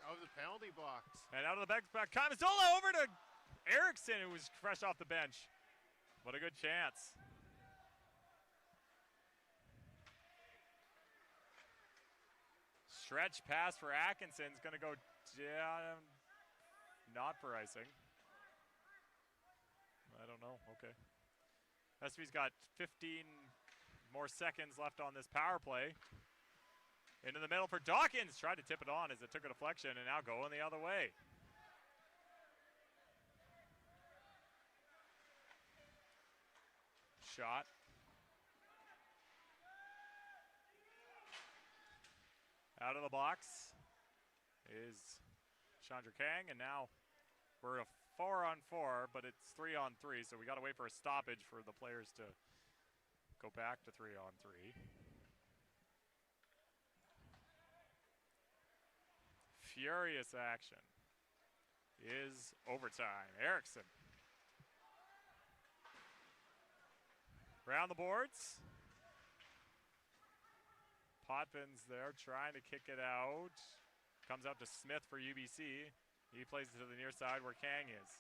Out of the penalty box. And out of the back, Kamizola over to Erickson, who was fresh off the bench. What a good chance. Stretch pass for Atkinson's going to go down. Not for icing. I don't know. Okay. SV's got 15 more seconds left on this power play. Into the middle for Dawkins. Tried to tip it on as it took a deflection, and now going the other way. Shot. Out of the box is Chandra Kang, and now we're a 4-on-4, but it's 3-on-3, so we got to wait for a stoppage for the players to go back to 3-on-3. Furious action is overtime. Erickson. Round the boards. Potvins there trying to kick it out. Comes out to Smith for UBC. He plays it to the near side where Kang is.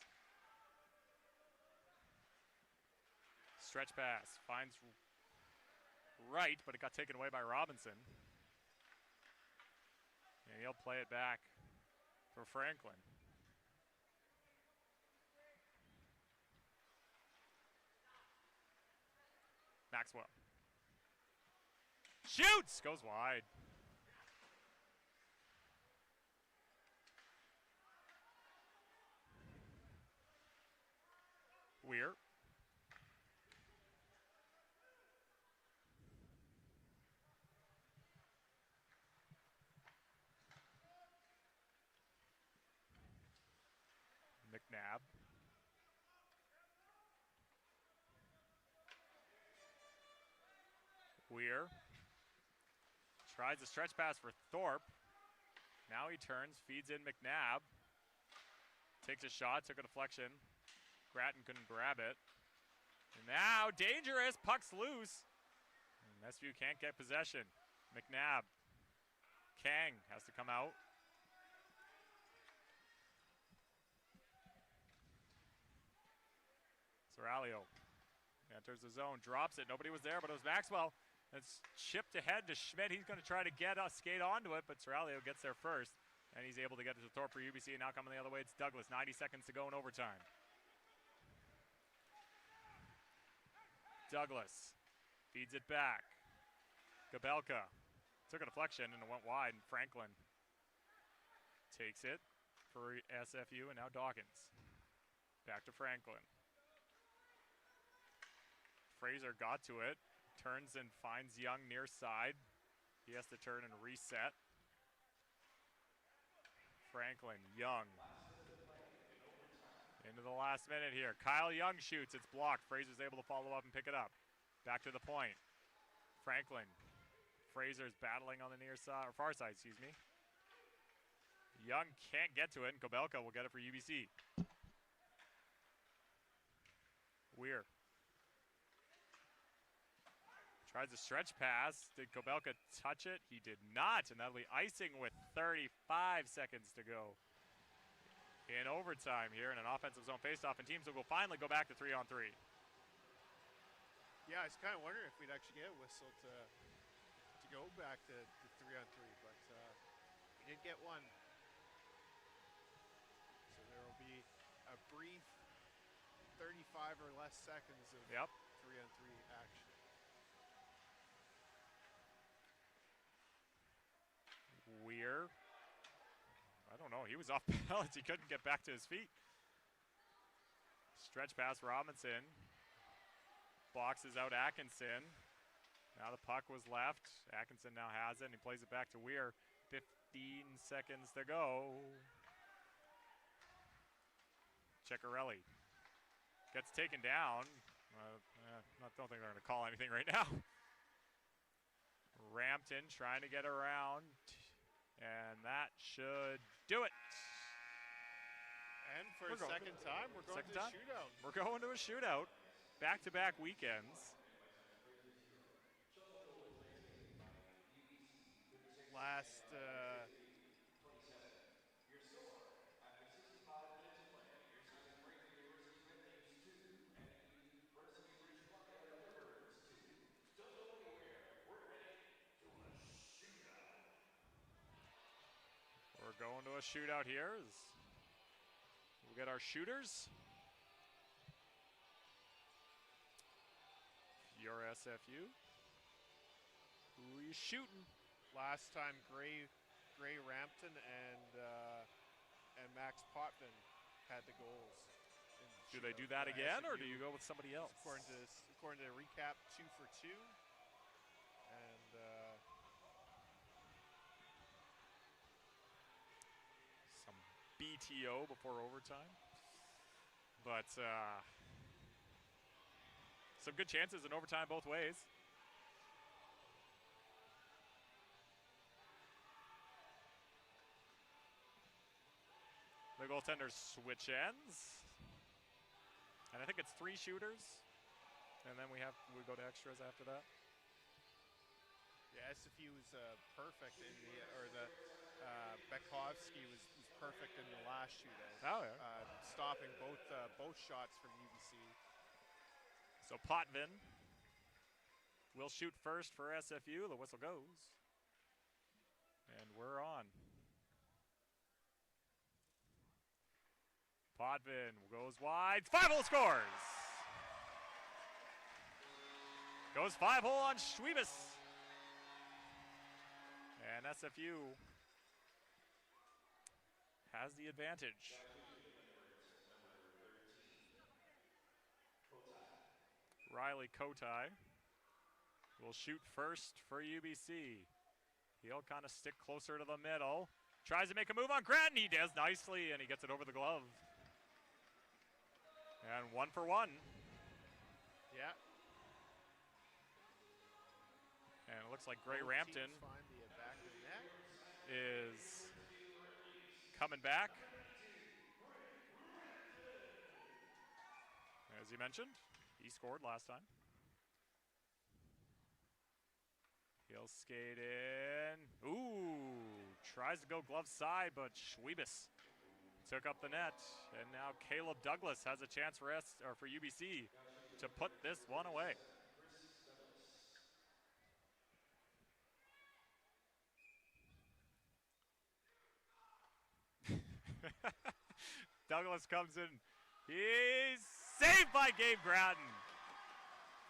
Stretch pass. Finds right, but it got taken away by Robinson. And he'll play it back for Franklin. Maxwell. Shoots! Goes wide. Weir. McNabb. Weir. Tries a stretch pass for Thorpe. Now he turns, feeds in McNabb. Takes a shot, took a deflection. Grattan couldn't grab it. And now dangerous, puck's loose. And SFU can't get possession. McNabb. Kang has to come out. Soralio enters the zone, drops it. Nobody was there, but it was Maxwell. It's chipped ahead to Schmidt. He's going to try to get skate onto it, but Soralio gets there first, and he's able to get it to Thorpe for UBC. Now coming the other way, it's Douglas. 90 seconds to go in overtime. Douglas feeds it back. Gabelka took a deflection, and it went wide, and Franklin takes it for SFU, and now Dawkins. Back to Franklin. Fraser got to it, turns and finds Young near side. He has to turn and reset. Franklin, Young. Into the last minute here. Kyle Young shoots, it's blocked. Fraser's able to follow up and pick it up. Back to the point. Franklin. Fraser's battling on the near side, or far side, excuse me. Young can't get to it, and Kobelka will get it for UBC. Weir. Tries a stretch pass. Did Kobelka touch it? He did not, and that'll be icing with 35 seconds to go in overtime here in an offensive zone faceoff, and teams will finally go back to 3-on-3. Yeah, I was kind of wondering if we'd actually get a whistle to go back to 3-on-3, but we did get one. So there will be a brief 35 or less seconds of 3-on-3 action. Weir. I don't know. He was off balance. He couldn't get back to his feet. Stretch pass Robinson. Boxes out Atkinson. Now the puck was left. Atkinson now has it, and he plays it back to Weir. 15 seconds to go. Ceccarelli gets taken down. I don't think they're going to call anything right now. Rampton trying to get around. And that should do it. And for a second time, we're going to a shootout. We're going to a shootout. Back-to-back weekends. Last we're going to a shootout here. We'll get our shooters. Your SFU. Who are you shooting? last time Gray Rampton and Max Potvin had the goals. Do they do that again, or do you go with somebody else? According to the recap, 2 for 2. And some BTO before overtime. But some good chances in overtime both ways. The goaltenders switch ends. And I think it's 3 shooters. And then we go to extras after that. yeah, SFU was perfect in Bekhovsky was perfect in the last shootout. Oh, yeah. Stopping both shots from UBC. So Potvin will shoot first for SFU. The whistle goes. And we're on. Potvin goes wide. 5-hole scores! Goes 5-hole on Stz'uminus. And SFU has the advantage. Riley Kotai will shoot first for UBC. He'll kind of stick closer to the middle. Tries to make a move on Grattan. He does nicely, and he gets it over the glove. And 1 for 1. Yeah. And it looks like Gray Both Rampton teams find the back of the net. is coming back. As you mentioned, he scored last time. He'll skate in. Ooh, tries to go glove side, but Stz'uminus took up the net. And now Caleb Douglas has a chance for for UBC to put this one away. Douglas comes in. He's saved by Gabe Grattan.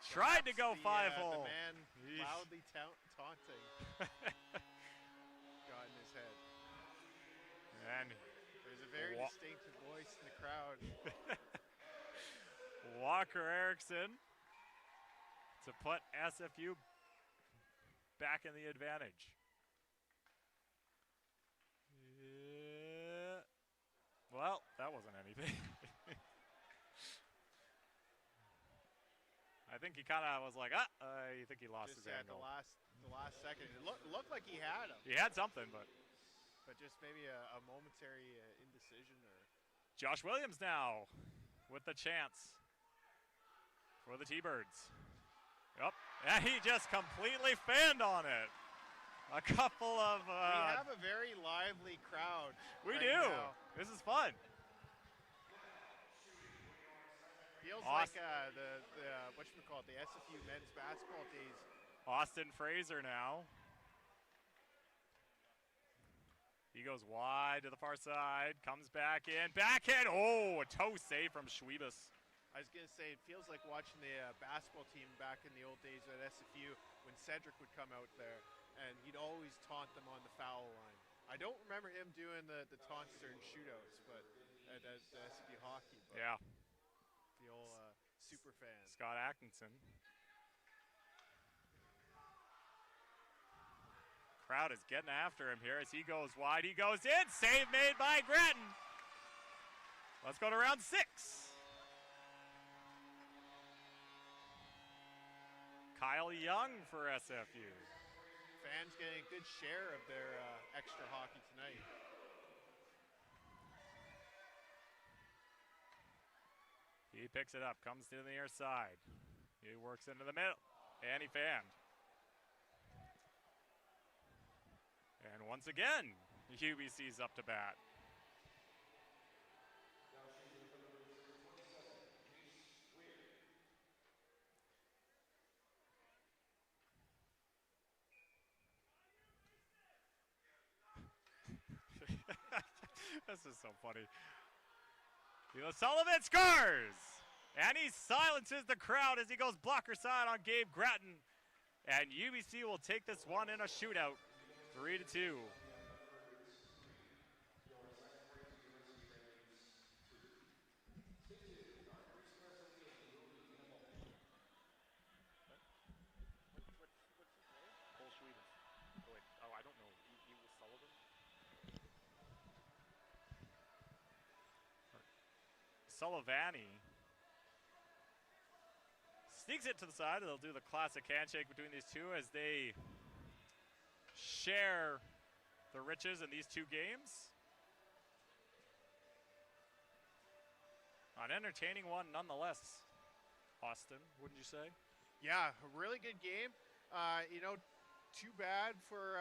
Tried to go five-hole. The man loudly taunting got in his head. And there's a very distinctive voice in the crowd. Walker Erickson to put SFU back in the advantage. Yeah. Well, that wasn't anything. I think he kind of was like, I think he lost his angle. The last second. It looked like he had him. He had something, but just maybe a momentary indecision. Josh Williams now with the chance for the T-Birds. Yep, and he just completely fanned on it. A couple of... we have a very lively crowd. We right do. Now. This is fun. Feels like the SFU men's basketball days. Austin Fraser now. He goes wide to the far side, comes back in, backhand. Oh, a toe save from Stz'uminus. I was going to say, it feels like watching the basketball team back in the old days at SFU when Cedric would come out there, and he'd always taunt them on the foul line. I don't remember him doing the taunts during shootouts, but at SFU hockey. But yeah. The old super fan. Scott Atkinson. Crowd is getting after him here as he goes wide. He goes in. Save made by Grattan. Let's go to round 6. Kyle Young for SFU. Fans getting a good share of their extra hockey tonight. He picks it up, comes to the near side. He works into the middle, and he fanned. And once again, UBC's up to bat. This is so funny. Sullivan scores! And he silences the crowd as he goes blocker side on Gabe Grattan. And UBC will take this one in a shootout, 3-2. Oh, I don't know. He was Sullivan? Sullivani sneaks it to the side. They'll do the classic handshake between these two as they share the riches in these two games. An entertaining one nonetheless, Austin, wouldn't you say? Yeah, a really good game. Too bad for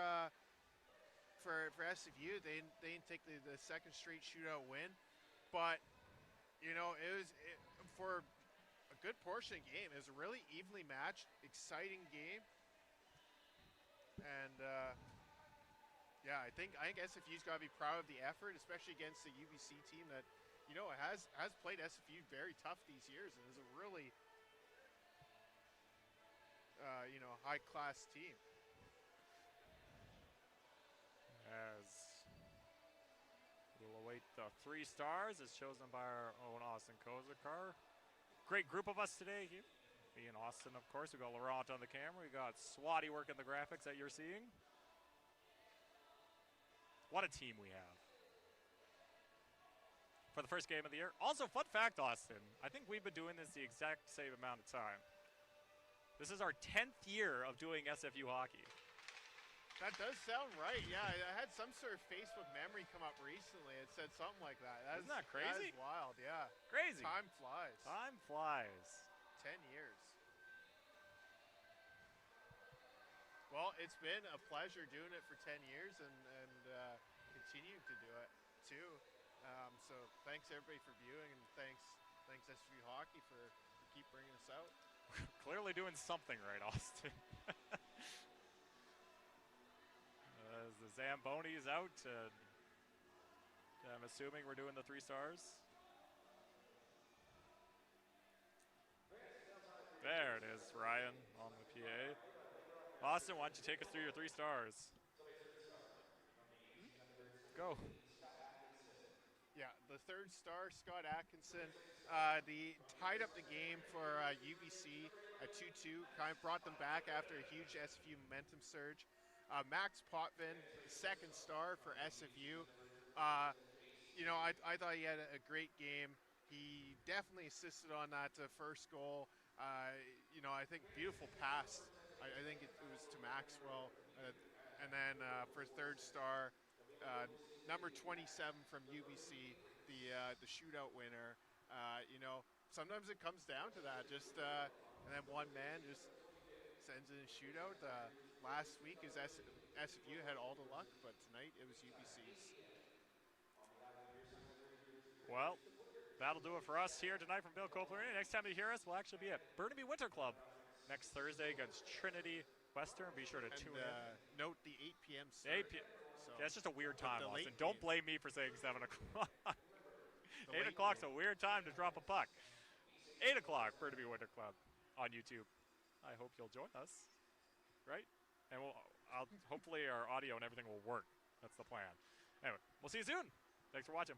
SFU. They didn't take the second straight shootout win, but it was for a good portion of the game. It was a really evenly matched, exciting game, and I think SFU's got to be proud of the effort, especially against the UBC team that has played SFU very tough these years and is a really high class team. As we'll await the 3 stars as chosen by our own Austin Kozakar. Great group of us today, Hugh. Me and Austin, of course. We got Laurent on the camera. We got Swati working the graphics that you're seeing. What a team we have. For the first game of the year. Also, fun fact, Austin, I think we've been doing this the exact same amount of time. This is our 10th year of doing SFU hockey. That does sound right. Yeah, I had some sort of Facebook memory come up recently. It said something like that. Isn't that crazy? That is wild, yeah. Crazy. Time flies. Time flies. 10 years. Well, it's been a pleasure doing it for 10 years and continuing to do it too. So thanks everybody for viewing, and thanks SFU Hockey for keep bringing us out. Clearly doing something right, Austin. As the Zamboni's out, I'm assuming we're doing the 3 stars. There it is, Ryan on the PA. Austin, why don't you take us through your 3 stars? Go. Yeah, the 3rd star, Scott Atkinson, tied up the game for UBC at 2-2, kind of brought them back after a huge SFU momentum surge. Max Potvin, 2nd star for SFU. You know, I thought he had a great game. He definitely assisted on that first goal. You know, I think beautiful pass. I think it was to Maxwell. And then for 3rd star, number 27 from UBC, the shootout winner. You know, sometimes it comes down to that. Just and then one man just sends in a shootout. Last week is SFU had all the luck, but tonight it was UBC's. Well, that'll do it for us here tonight from Bill Copeland. Next time you hear us, we'll actually be at Burnaby Winter Club next Thursday against Trinity Western. Be sure to tune in. Note the 8 p.m. start. 8 p.m. So yeah, it's just a weird time, the Austin. late Don't game. blame me for saying 7 o'clock. 8 late o'clock's game. a weird time to drop a puck. 8 o'clock, Burnaby Winter Club on YouTube. I hope you'll join us, right? And hopefully our audio and everything will work. That's the plan. Anyway, we'll see you soon. Thanks for watching.